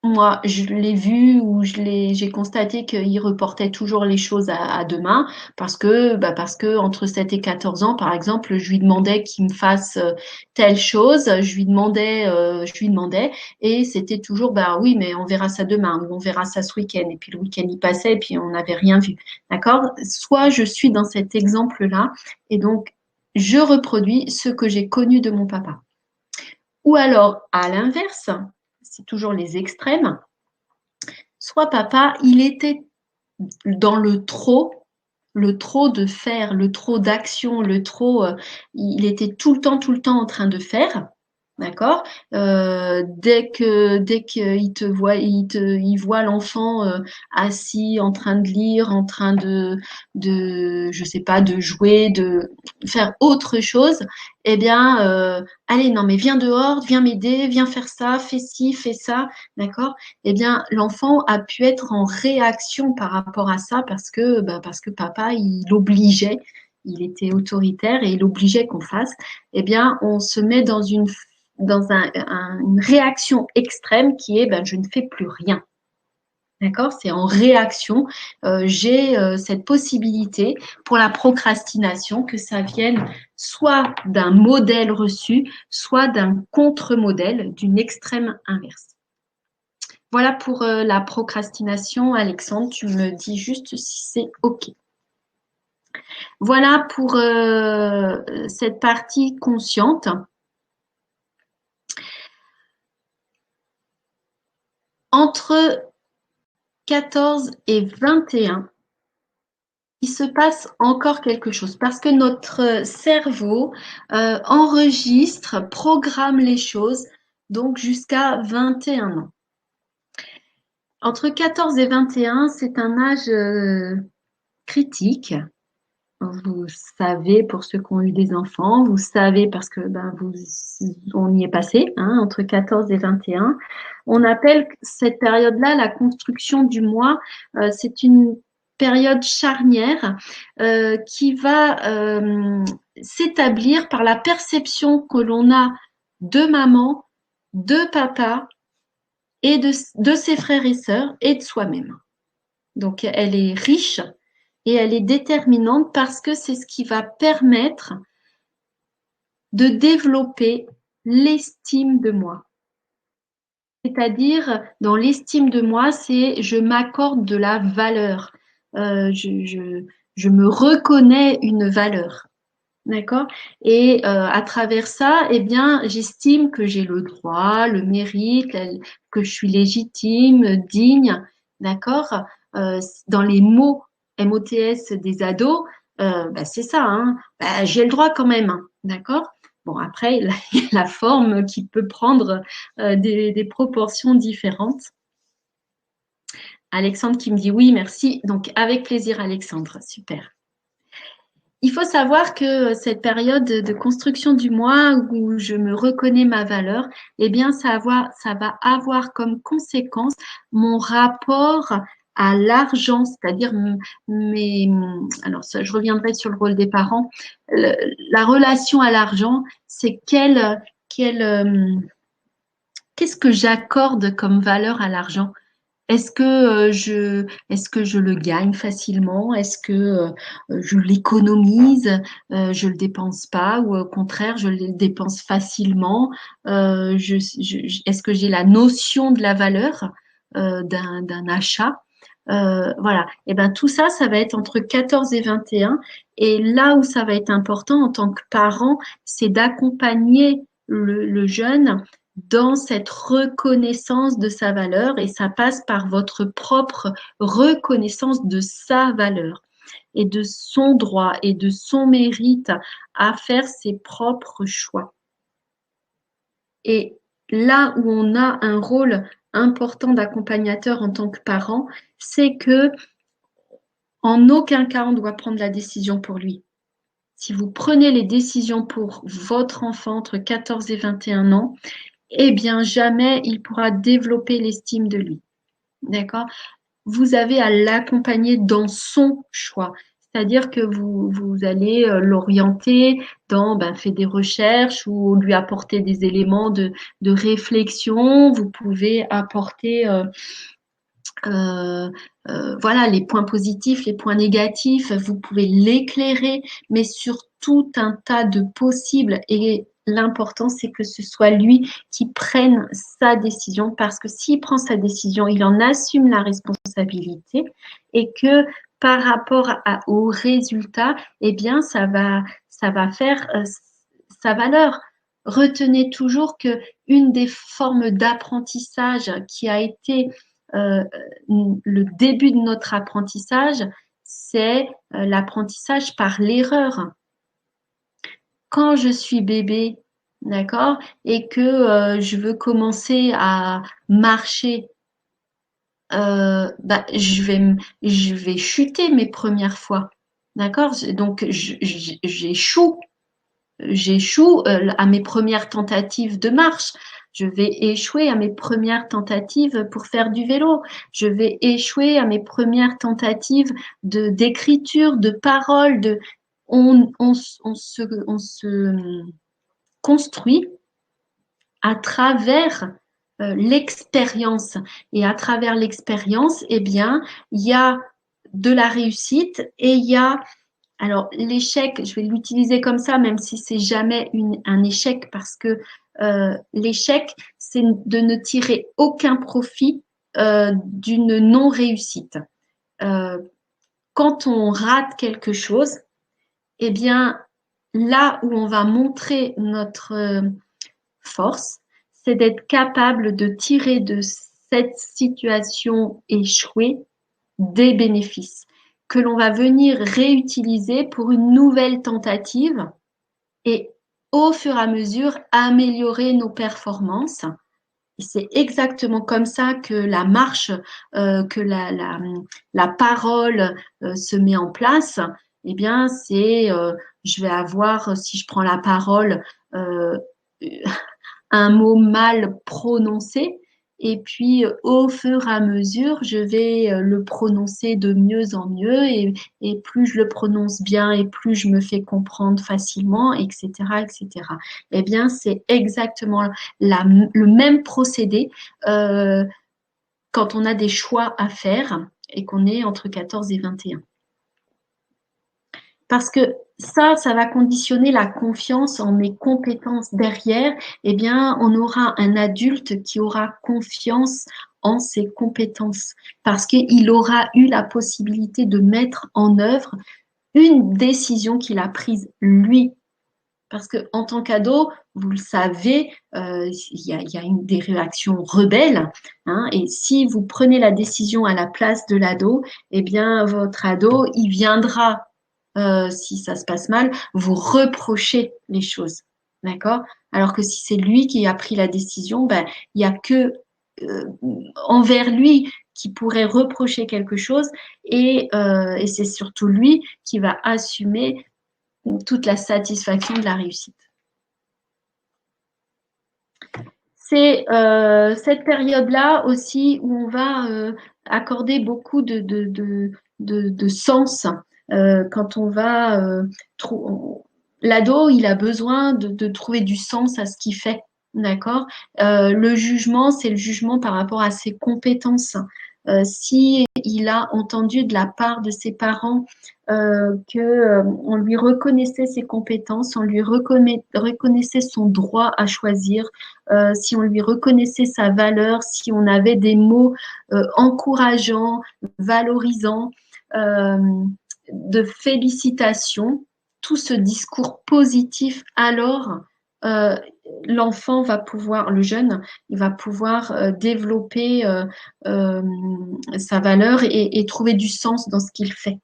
moi, je l'ai vu ou j'ai constaté qu'il reportait toujours les choses à demain parce que entre 7 et 14 ans, par exemple, je lui demandais qu'il me fasse telle chose, je lui demandais et c'était toujours, bah oui, mais on verra ça demain ou on verra ça ce week-end. Et puis le week-end, il passait et puis on n'avait rien vu. D'accord? Soit je suis dans cet exemple-là et donc je reproduis ce que j'ai connu de mon papa. Ou alors, à l'inverse, c'est toujours les extrêmes. Soit papa, il était dans le trop de faire, le trop d'action, il était tout le temps en train de faire. D'accord? Dès qu'il te voit, il voit l'enfant assis en train de lire, en train je sais pas, de jouer, de faire autre chose, eh bien, allez, non, mais viens dehors, viens m'aider, viens faire ça, fais ci, fais ça, d'accord? Eh bien, l'enfant a pu être en réaction par rapport à ça parce que papa, il l'obligeait il était autoritaire et il obligeait qu'on fasse, eh bien, on se met dans une réaction extrême qui est ben, je ne fais plus rien. D'accord? C'est en réaction. J'ai cette possibilité pour la procrastination que ça vienne soit d'un modèle reçu, soit d'un contre-modèle, d'une extrême inverse. Voilà pour la procrastination. Alexandre, tu me dis juste si c'est OK. Voilà pour cette partie consciente. Entre 14 et 21, il se passe encore quelque chose parce que notre cerveau enregistre, programme les choses donc jusqu'à 21 ans. Entre 14 et 21, c'est un âge critique. Vous savez, pour ceux qui ont eu des enfants, vous savez parce que ben, on y est passé, hein, entre 14 et 21. On appelle cette période-là la construction du moi. C'est une période charnière qui va s'établir par la perception que l'on a de maman, de papa et de ses frères et sœurs et de soi-même. Donc, elle est riche et elle est déterminante parce que c'est ce qui va permettre de développer l'estime de moi. C'est-à-dire, dans l'estime de moi, c'est je m'accorde de la valeur. Je me reconnais une valeur. D'accord? Et à travers ça, eh bien, j'estime que j'ai le droit, le mérite, que je suis légitime, digne. D'accord? Dans les mots MOTS des ados, bah, c'est ça, hein. Bah, j'ai le droit quand même. Hein. D'accord? Bon, après, il y a la forme qui peut prendre des proportions différentes. Alexandre qui me dit oui, merci. Donc, avec plaisir, Alexandre. Super. Il faut savoir que cette période de construction du moi où je me reconnais ma valeur, eh bien, ça va avoir comme conséquence mon rapport à l'argent, c'est-à-dire alors ça, je reviendrai sur le rôle des parents. La relation à l'argent, c'est qu'est-ce que j'accorde comme valeur à l'argent? Est-ce que je le gagne facilement? Est-ce que je l'économise? Je le dépense pas ou au contraire je le dépense facilement? Est-ce que j'ai la notion de la valeur d'un achat? Voilà. Et ben tout ça, ça va être entre 14 et 21. Et là où ça va être important en tant que parent, c'est d'accompagner le jeune dans cette reconnaissance de sa valeur et ça passe par votre propre reconnaissance de sa valeur et de son droit et de son mérite à faire ses propres choix. Et là où on a un rôle important d'accompagnateur en tant que parent, c'est que en aucun cas on doit prendre la décision pour lui. Si vous prenez les décisions pour votre enfant entre 14 et 21 ans, eh bien, jamais il pourra développer l'estime de lui. D'accord? Vous avez à l'accompagner dans son choix. C'est-à-dire que vous allez l'orienter dans, fait des recherches ou lui apporter des éléments de réflexion. Vous pouvez apporter voilà, les points positifs, les points négatifs. Vous pouvez l'éclairer, mais sur tout un tas de possibles. Et l'important, c'est que ce soit lui qui prenne sa décision, parce que s'il prend sa décision, il en assume la responsabilité et que par rapport au résultat, eh bien, ça va faire sa valeur. Retenez toujours que une des formes d'apprentissage qui a été le début de notre apprentissage, c'est l'apprentissage par l'erreur. Quand je suis bébé, d'accord, et que je veux commencer à marcher, je vais chuter mes premières fois, d'accord? Donc j'échoue à mes premières tentatives de marche. Je vais échouer à mes premières tentatives pour faire du vélo. Je vais échouer à mes premières tentatives d'écriture, de parole. on se construit à travers l'expérience. Et à travers l'expérience, eh bien, il y a de la réussite et il y a, alors l'échec, je vais l'utiliser comme ça, même si c'est jamais un échec, parce que l'échec, c'est de ne tirer aucun profit d'une non-réussite. Quand on rate quelque chose, eh bien, là où on va montrer notre force, c'est d'être capable de tirer de cette situation échouée des bénéfices que l'on va venir réutiliser pour une nouvelle tentative et au fur et à mesure améliorer nos performances. Et c'est exactement comme ça que la marche, que la parole se met en place. Eh bien, je vais avoir, si je prends la parole, un mot mal prononcé. Et puis, au fur et à mesure, je vais le prononcer de mieux en mieux. Et plus je le prononce bien et plus je me fais comprendre facilement, etc., etc. Eh bien, c'est exactement le même procédé quand on a des choix à faire et qu'on est entre 14 et 21. Parce que ça va conditionner la confiance en mes compétences derrière. Eh bien, on aura un adulte qui aura confiance en ses compétences parce qu'il aura eu la possibilité de mettre en œuvre une décision qu'il a prise lui. Parce que en tant qu'ado, vous le savez, il y a des réactions rebelles. Hein, et si vous prenez la décision à la place de l'ado, eh bien, votre ado, il viendra si ça se passe mal, vous reprocher les choses. D'accord? Alors que si c'est lui qui a pris la décision, ben, il n'y a que envers lui qui pourrait reprocher quelque chose et c'est surtout lui qui va assumer toute la satisfaction de la réussite. C'est cette période-là aussi où on va accorder beaucoup de sens quand on va l'ado, il a besoin de trouver du sens à ce qu'il fait, d'accord? Le jugement, c'est le jugement par rapport à ses compétences. Si il a entendu de la part de ses parents que on lui reconnaissait ses compétences, on lui reconnaissait son droit à choisir, si on lui reconnaissait sa valeur, si on avait des mots encourageants, valorisants, de félicitations, tout ce discours positif, alors l'enfant va pouvoir, le jeune, il va pouvoir développer sa valeur et trouver du sens dans ce qu'il fait.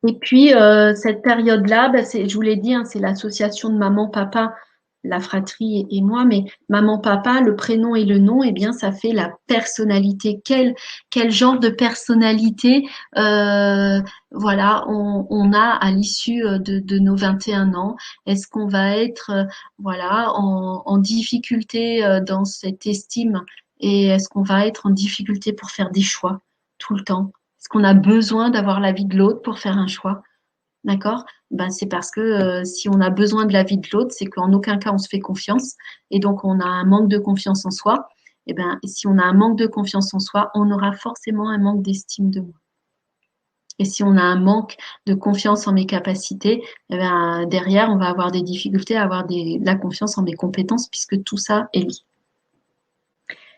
Et puis, cette période-là, bah, je vous l'ai dit, hein, c'est l'association de maman, papa, la fratrie et moi, mais maman, papa, le prénom et le nom, eh bien, ça fait la personnalité. Quel genre de personnalité voilà, on a à l'issue de nos 21 ans? Est-ce qu'on va être voilà, en difficulté dans cette estime et est-ce qu'on va être en difficulté pour faire des choix tout le temps? Est-ce qu'on a besoin d'avoir l'avis de l'autre pour faire un choix? D'accord? Ben, c'est parce que si on a besoin de l'avis de l'autre, c'est qu'en aucun cas on se fait confiance et donc on a un manque de confiance en soi. Et ben, si on a un manque de confiance en soi, on aura forcément un manque d'estime de moi. Et si on a un manque de confiance en mes capacités, eh ben, derrière, on va avoir des difficultés à avoir de la confiance en mes compétences puisque tout ça est lié.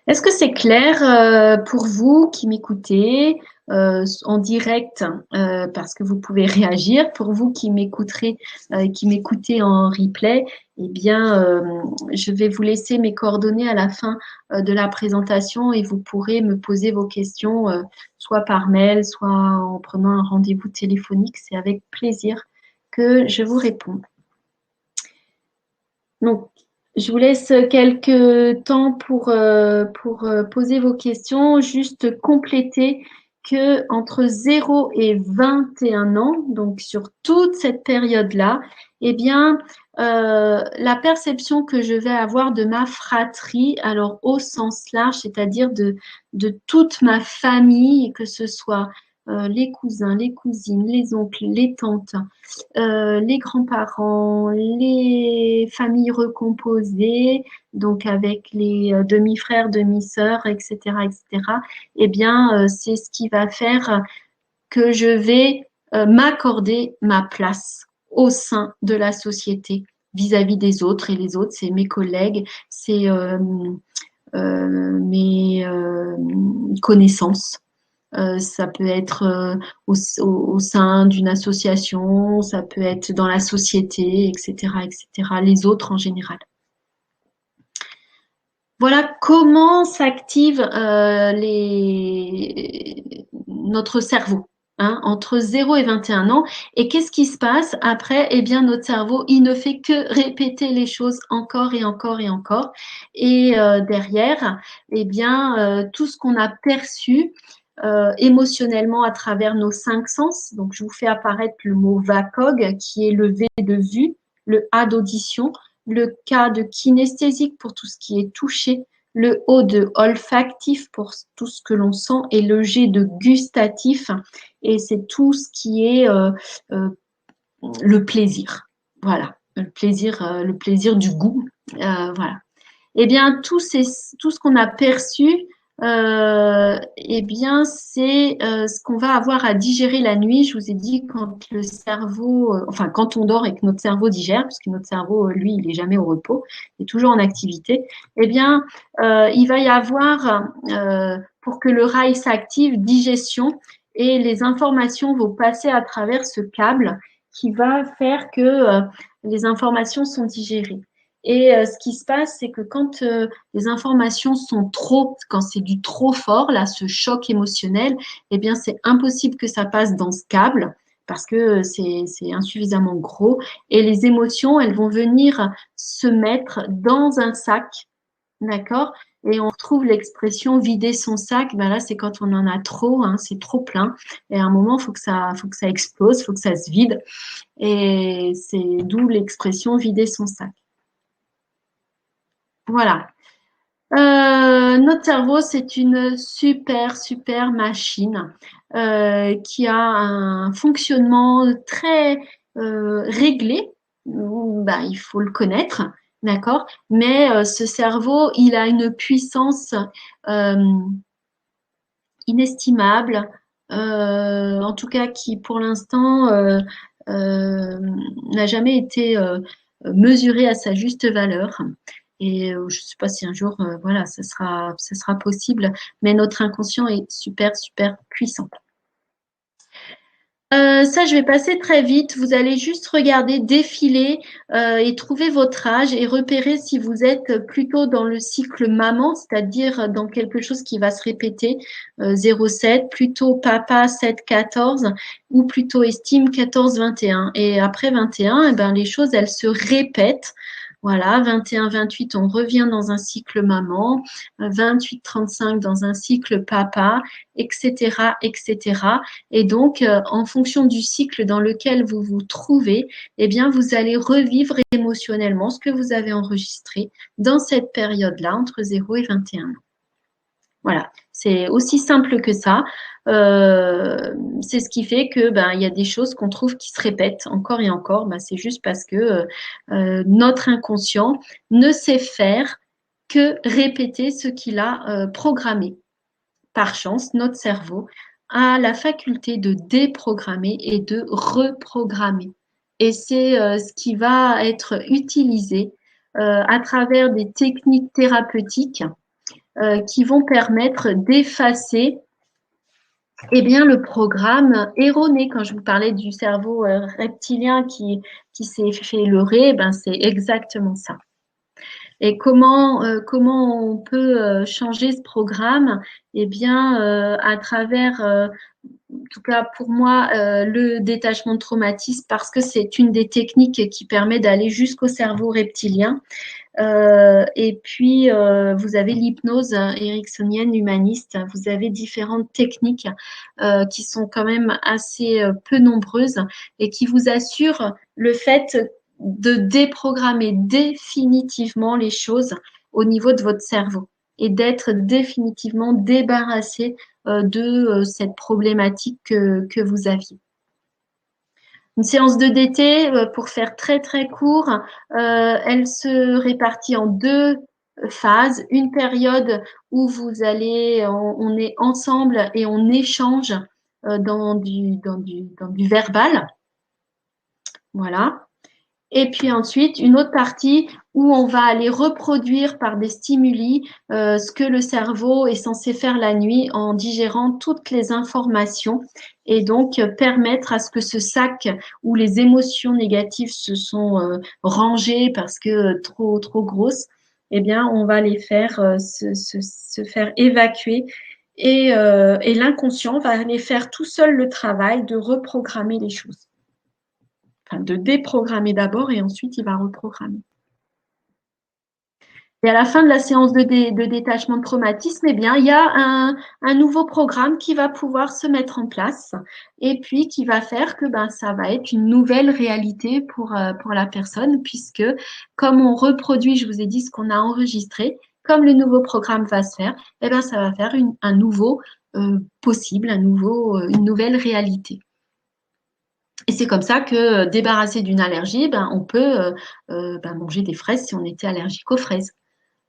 Est-ce que c'est clair pour vous qui m'écoutez en direct parce que vous pouvez réagir? Pour vous qui m'écouterez, qui m'écoutez en replay, eh bien, je vais vous laisser mes coordonnées à la fin de la présentation et vous pourrez me poser vos questions soit par mail, soit en prenant un rendez-vous téléphonique. C'est avec plaisir que je vous réponds. Donc, je vous laisse quelques temps pour poser vos questions. Juste compléter que entre 0 et 21 ans, donc sur toute cette période-là, eh bien, la perception que je vais avoir de ma fratrie, alors au sens large, c'est-à-dire de toute ma famille, que ce soit les cousins, les cousines, les oncles, les tantes, les grands-parents, les familles recomposées, donc avec les demi-frères, demi-sœurs, etc., etc., eh bien, c'est ce qui va faire que je vais m'accorder ma place au sein de la société vis-à-vis des autres. Et les autres, c'est mes collègues, c'est mes connaissances. Ça peut être au sein d'une association, ça peut être dans la société, etc., etc., les autres en général. Voilà comment s'active notre cerveau entre 0 et 21 ans. Et qu'est-ce qui se passe après? Eh bien, notre cerveau, il ne fait que répéter les choses encore et encore et encore. Et derrière, eh bien, tout ce qu'on a perçu émotionnellement à travers nos 5 sens. Donc, je vous fais apparaître le mot VACOG, qui est le V de vue, le A d'audition, le K de kinesthésique pour tout ce qui est touché, le O de olfactif pour tout ce que l'on sent et le G de gustatif, et c'est tout ce qui est le plaisir. Voilà, le plaisir du goût. Voilà. Eh bien, tout ce qu'on a perçu, eh bien, c'est ce qu'on va avoir à digérer la nuit. Je vous ai dit quand le cerveau, enfin quand on dort et que notre cerveau digère, parce que notre cerveau, lui, il est jamais au repos, il est toujours en activité. Eh bien, il va y avoir, pour que le rail s'active, digestion, et les informations vont passer à travers ce câble qui va faire que les informations sont digérées. Et ce qui se passe, c'est que quand les informations sont trop, quand c'est du trop fort, là, ce choc émotionnel, eh bien, c'est impossible que ça passe dans ce câble parce que c'est insuffisamment gros. Et les émotions, elles vont venir se mettre dans un sac, d'accord? Et on retrouve l'expression vider son sac. Ben là, c'est quand on en a trop, c'est trop plein. Et à un moment, faut que ça explose, faut que ça se vide. Et c'est d'où l'expression vider son sac. Voilà. Notre cerveau, c'est une super, super machine qui a un fonctionnement très réglé. Ben, il faut le connaître, d'accord? Mais ce cerveau, il a une puissance euh, inestimable, en tout cas qui, pour l'instant, n'a jamais été mesurée à sa juste valeur. Et je ne sais pas si un jour, voilà, ça sera possible, mais notre inconscient est super, super puissant. Ça, je vais passer très vite. Vous allez juste regarder, défiler et trouver votre âge et repérer si vous êtes plutôt dans le cycle maman, c'est-à-dire dans quelque chose qui va se répéter, 0,7, plutôt papa 7,14 ou plutôt estime 14,21. Et après 21, eh ben, les choses, elles se répètent. Voilà, 21-28, on revient dans un cycle maman, 28-35 dans un cycle papa, etc., etc. Et donc, en fonction du cycle dans lequel vous vous trouvez, eh bien, vous allez revivre émotionnellement ce que vous avez enregistré dans cette période-là, entre 0 et 21 ans. Voilà, c'est aussi simple que ça. C'est ce qui fait que il y a des choses qu'on trouve qui se répètent encore et encore. C'est juste parce que notre inconscient ne sait faire que répéter ce qu'il a programmé. Par chance, notre cerveau a la faculté de déprogrammer et de reprogrammer. Et c'est ce qui va être utilisé à travers des techniques thérapeutiques qui vont permettre d'effacer le programme erroné. Quand je vous parlais du cerveau reptilien qui s'est fait leurrer, c'est exactement ça. Et comment on peut changer ce programme? Eh bien, à travers, en tout cas pour moi, le détachement de traumatisme, parce que c'est une des techniques qui permet d'aller jusqu'au cerveau reptilien. Et puis, vous avez l'hypnose ericksonienne humaniste. Vous avez différentes techniques qui sont quand même assez peu nombreuses et qui vous assurent le fait de déprogrammer définitivement les choses au niveau de votre cerveau et d'être définitivement débarrassé de cette problématique que vous aviez. Une séance de DT, pour faire très très court, elle se répartit en deux phases. Une période où on est ensemble et on échange dans du verbal. Voilà. Et puis ensuite, une autre partie où on va aller reproduire par des stimuli ce que le cerveau est censé faire la nuit en digérant toutes les informations et donc permettre à ce que ce sac où les émotions négatives se sont rangées parce que trop grosses, eh bien, on va les faire se faire évacuer et l'inconscient va aller faire tout seul le travail de reprogrammer les choses. Enfin, de déprogrammer d'abord et ensuite il va reprogrammer. Et à la fin de la séance de détachement de traumatisme, eh bien, il y a un nouveau programme qui va pouvoir se mettre en place et puis qui va faire que ça va être une nouvelle réalité pour la personne puisque comme on reproduit, je vous ai dit, ce qu'on a enregistré, comme le nouveau programme va se faire, eh bien, ça va faire un nouveau possible, une nouvelle réalité. Et c'est comme ça que débarrassé d'une allergie, on peut manger des fraises si on était allergique aux fraises.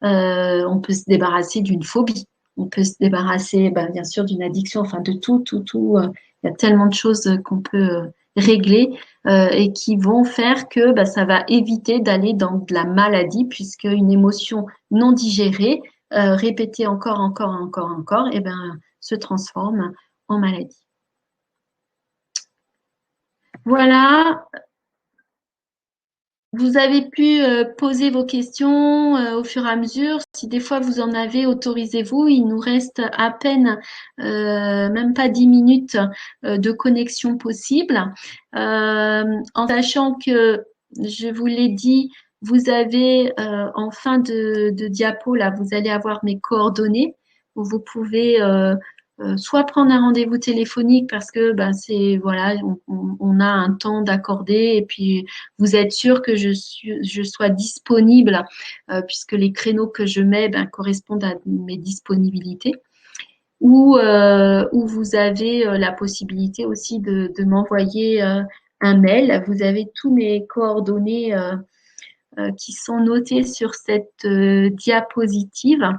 On peut se débarrasser d'une phobie. On peut se débarrasser, bien sûr, d'une addiction, enfin de tout. Il y a tellement de choses qu'on peut régler et qui vont faire que ça va éviter d'aller dans de la maladie, puisque une émotion non digérée, répétée encore, se transforme en maladie. Voilà, vous avez pu poser vos questions au fur et à mesure. Si des fois vous en avez, autorisez-vous. Il nous reste à peine, même pas 10 minutes de connexion possible. En sachant que, je vous l'ai dit, vous avez en fin de diapo, là, vous allez avoir mes coordonnées où vous pouvez soit prendre un rendez-vous téléphonique parce que c'est voilà, on a un temps d'accordé et puis vous êtes sûr que je sois disponible puisque les créneaux que je mets correspondent à mes disponibilités. Ou vous avez la possibilité aussi de m'envoyer un mail. Vous avez tous mes coordonnées qui sont notées sur cette diapositive.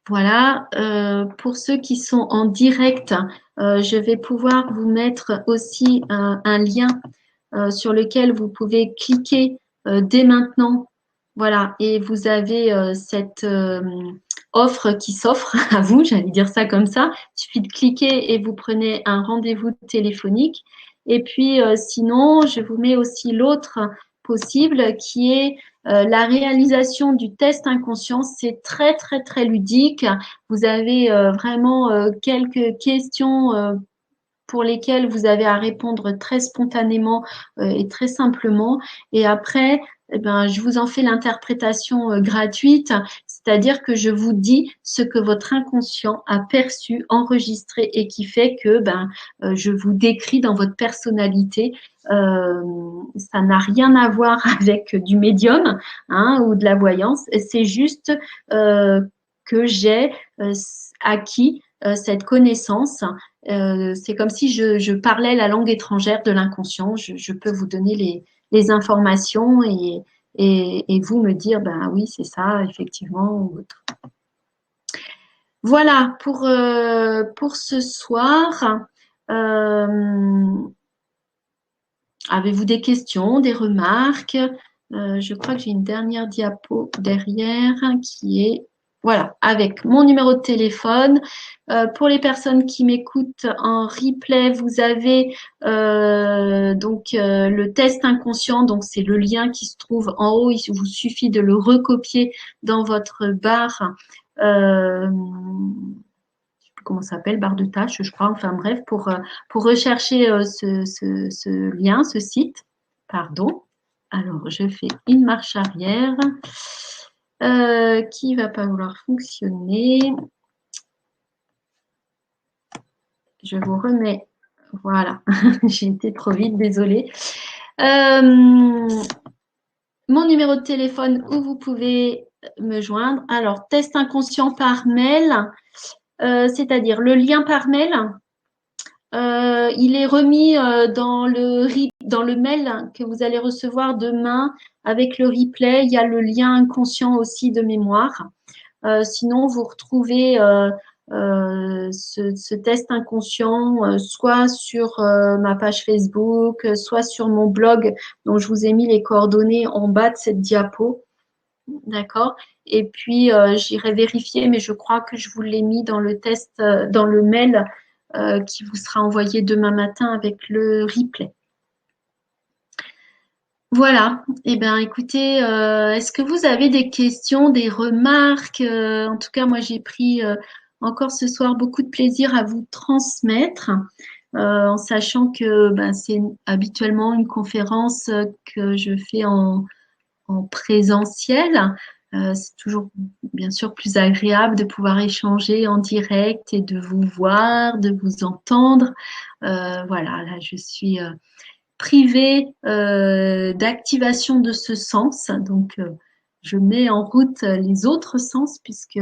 Voilà, pour ceux qui sont en direct, je vais pouvoir vous mettre aussi un lien sur lequel vous pouvez cliquer dès maintenant. Voilà, et vous avez cette offre qui s'offre à vous, j'allais dire ça comme ça. Il suffit de cliquer et vous prenez un rendez-vous téléphonique. Et puis sinon, je vous mets aussi l'autre possible qui est la réalisation du test inconscient. C'est très, très, très ludique. Vous avez vraiment quelques questions pour lesquelles vous avez à répondre très spontanément et très simplement. Et après, je vous en fais l'interprétation gratuite, c'est-à-dire que je vous dis ce que votre inconscient a perçu, enregistré et qui fait que je vous décris dans votre personnalité. Ça n'a rien à voir avec du médium ou de la voyance. C'est juste que j'ai acquis cette connaissance. C'est comme si je parlais la langue étrangère de l'inconscient. Je peux vous donner les informations et vous me dire, oui, c'est ça, effectivement, ou autre. Voilà pour ce soir. Avez-vous des questions, des remarques? Je crois que j'ai une dernière diapo derrière qui est voilà, avec mon numéro de téléphone. Pour les personnes qui m'écoutent en replay, vous avez le test inconscient. Donc, c'est le lien qui se trouve en haut. Il vous suffit de le recopier dans votre barre. Je sais plus comment ça s'appelle, barre de tâches, je crois. Enfin bref, pour rechercher ce lien, ce site. Pardon. Alors, je fais une marche arrière. Qui va pas vouloir fonctionner. Je vous remets. Voilà, j'ai été trop vite, désolée. Mon numéro de téléphone où vous pouvez me joindre. Alors, test inconscient par mail. c'est-à-dire le lien par mail. Il est remis dans le mail que vous allez recevoir demain avec le replay. Il y a le lien inconscient aussi de mémoire. Sinon, vous retrouvez ce test inconscient soit sur ma page Facebook, soit sur mon blog dont je vous ai mis les coordonnées en bas de cette diapo. D'accord. Et puis, j'irai vérifier, mais je crois que je vous l'ai mis dans le test, dans le mail qui vous sera envoyé demain matin avec le replay. Voilà. Eh bien, écoutez, est-ce que vous avez des questions, des remarques? En tout cas, moi, j'ai pris encore ce soir beaucoup de plaisir à vous transmettre, en sachant que ben, c'est habituellement une conférence que je fais en présentiel. C'est toujours bien sûr plus agréable de pouvoir échanger en direct et de vous voir, de vous entendre. Voilà, là je suis privée d'activation de ce sens, donc je mets en route les autres sens puisque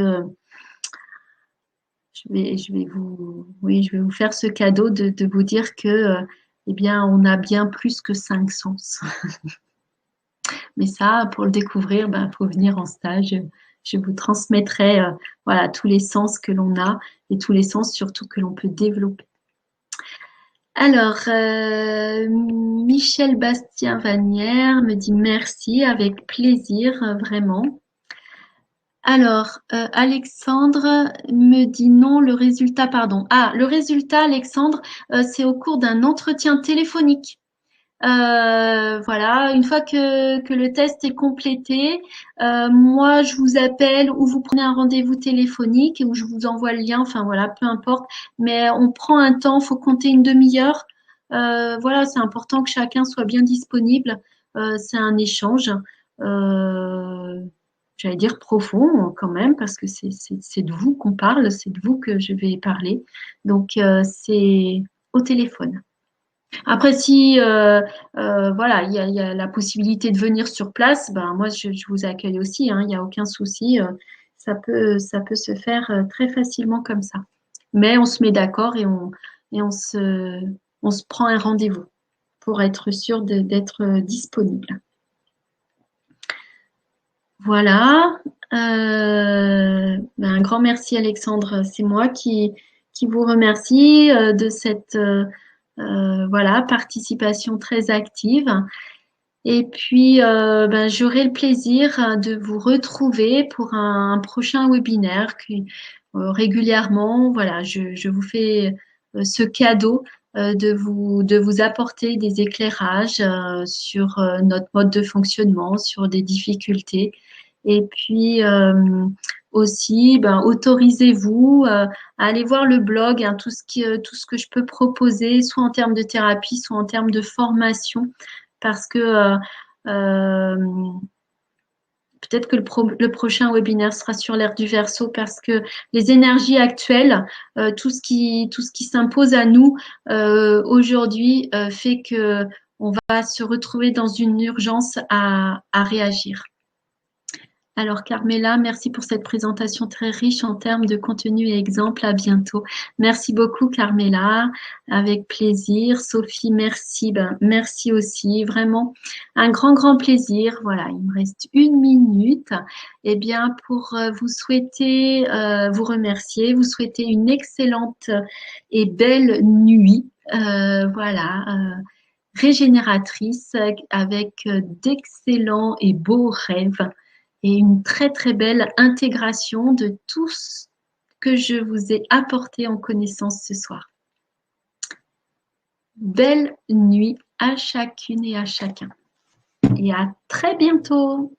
je vais vous faire ce cadeau de vous dire que eh bien on a bien plus que 5 sens. Mais ça, pour le découvrir, il faut venir en stage. Je vous transmettrai voilà, tous les sens que l'on a et tous les sens surtout que l'on peut développer. Alors, Michel Bastien Vanière me dit merci, avec plaisir, vraiment. Alors, Alexandre me dit non, le résultat, pardon. Ah, le résultat, Alexandre, c'est au cours d'un entretien téléphonique. Voilà, une fois que le test est complété, moi je vous appelle ou vous prenez un rendez-vous téléphonique ou je vous envoie le lien, enfin voilà, peu importe. Mais on prend un temps, faut compter une demi-heure. Voilà, c'est important que chacun soit bien disponible. C'est un échange, euh, j'allais dire profond quand même, parce que c'est de vous qu'on parle, c'est de vous que je vais parler. Donc c'est au téléphone. Après, si voilà, il y a la possibilité de venir sur place, ben moi je vous accueille aussi, hein, il n'y a aucun souci. Ça peut se faire très facilement comme ça. Mais on se met d'accord et on se prend un rendez-vous pour être sûr d'être disponible. Voilà. Un grand merci Alexandre. C'est moi qui vous remercie de cette voilà, participation très active. Et puis, j'aurai le plaisir de vous retrouver pour un prochain webinaire régulièrement. Voilà, je vous fais ce cadeau de vous apporter des éclairages sur notre mode de fonctionnement, sur des difficultés. Et puis aussi, autorisez-vous à aller voir le blog, hein, tout ce que je peux proposer, soit en termes de thérapie, soit en termes de formation, parce que euh, peut-être que le prochain webinaire sera sur l'ère du Verseau, parce que les énergies actuelles, tout ce qui s'impose à nous aujourd'hui fait que on va se retrouver dans une urgence à réagir. Alors Carmela, merci pour cette présentation très riche en termes de contenu et exemples. À bientôt. Merci beaucoup Carmela, avec plaisir. Sophie, merci. Merci aussi. Vraiment un grand plaisir. Voilà, il me reste 1 minute. Eh bien, pour vous souhaiter, vous remercier, vous souhaiter une excellente et belle nuit. Voilà. Régénératrice avec d'excellents et beaux rêves et une très belle intégration de tout ce que je vous ai apporté en connaissance ce soir. Belle nuit à chacune et à chacun. Et à très bientôt.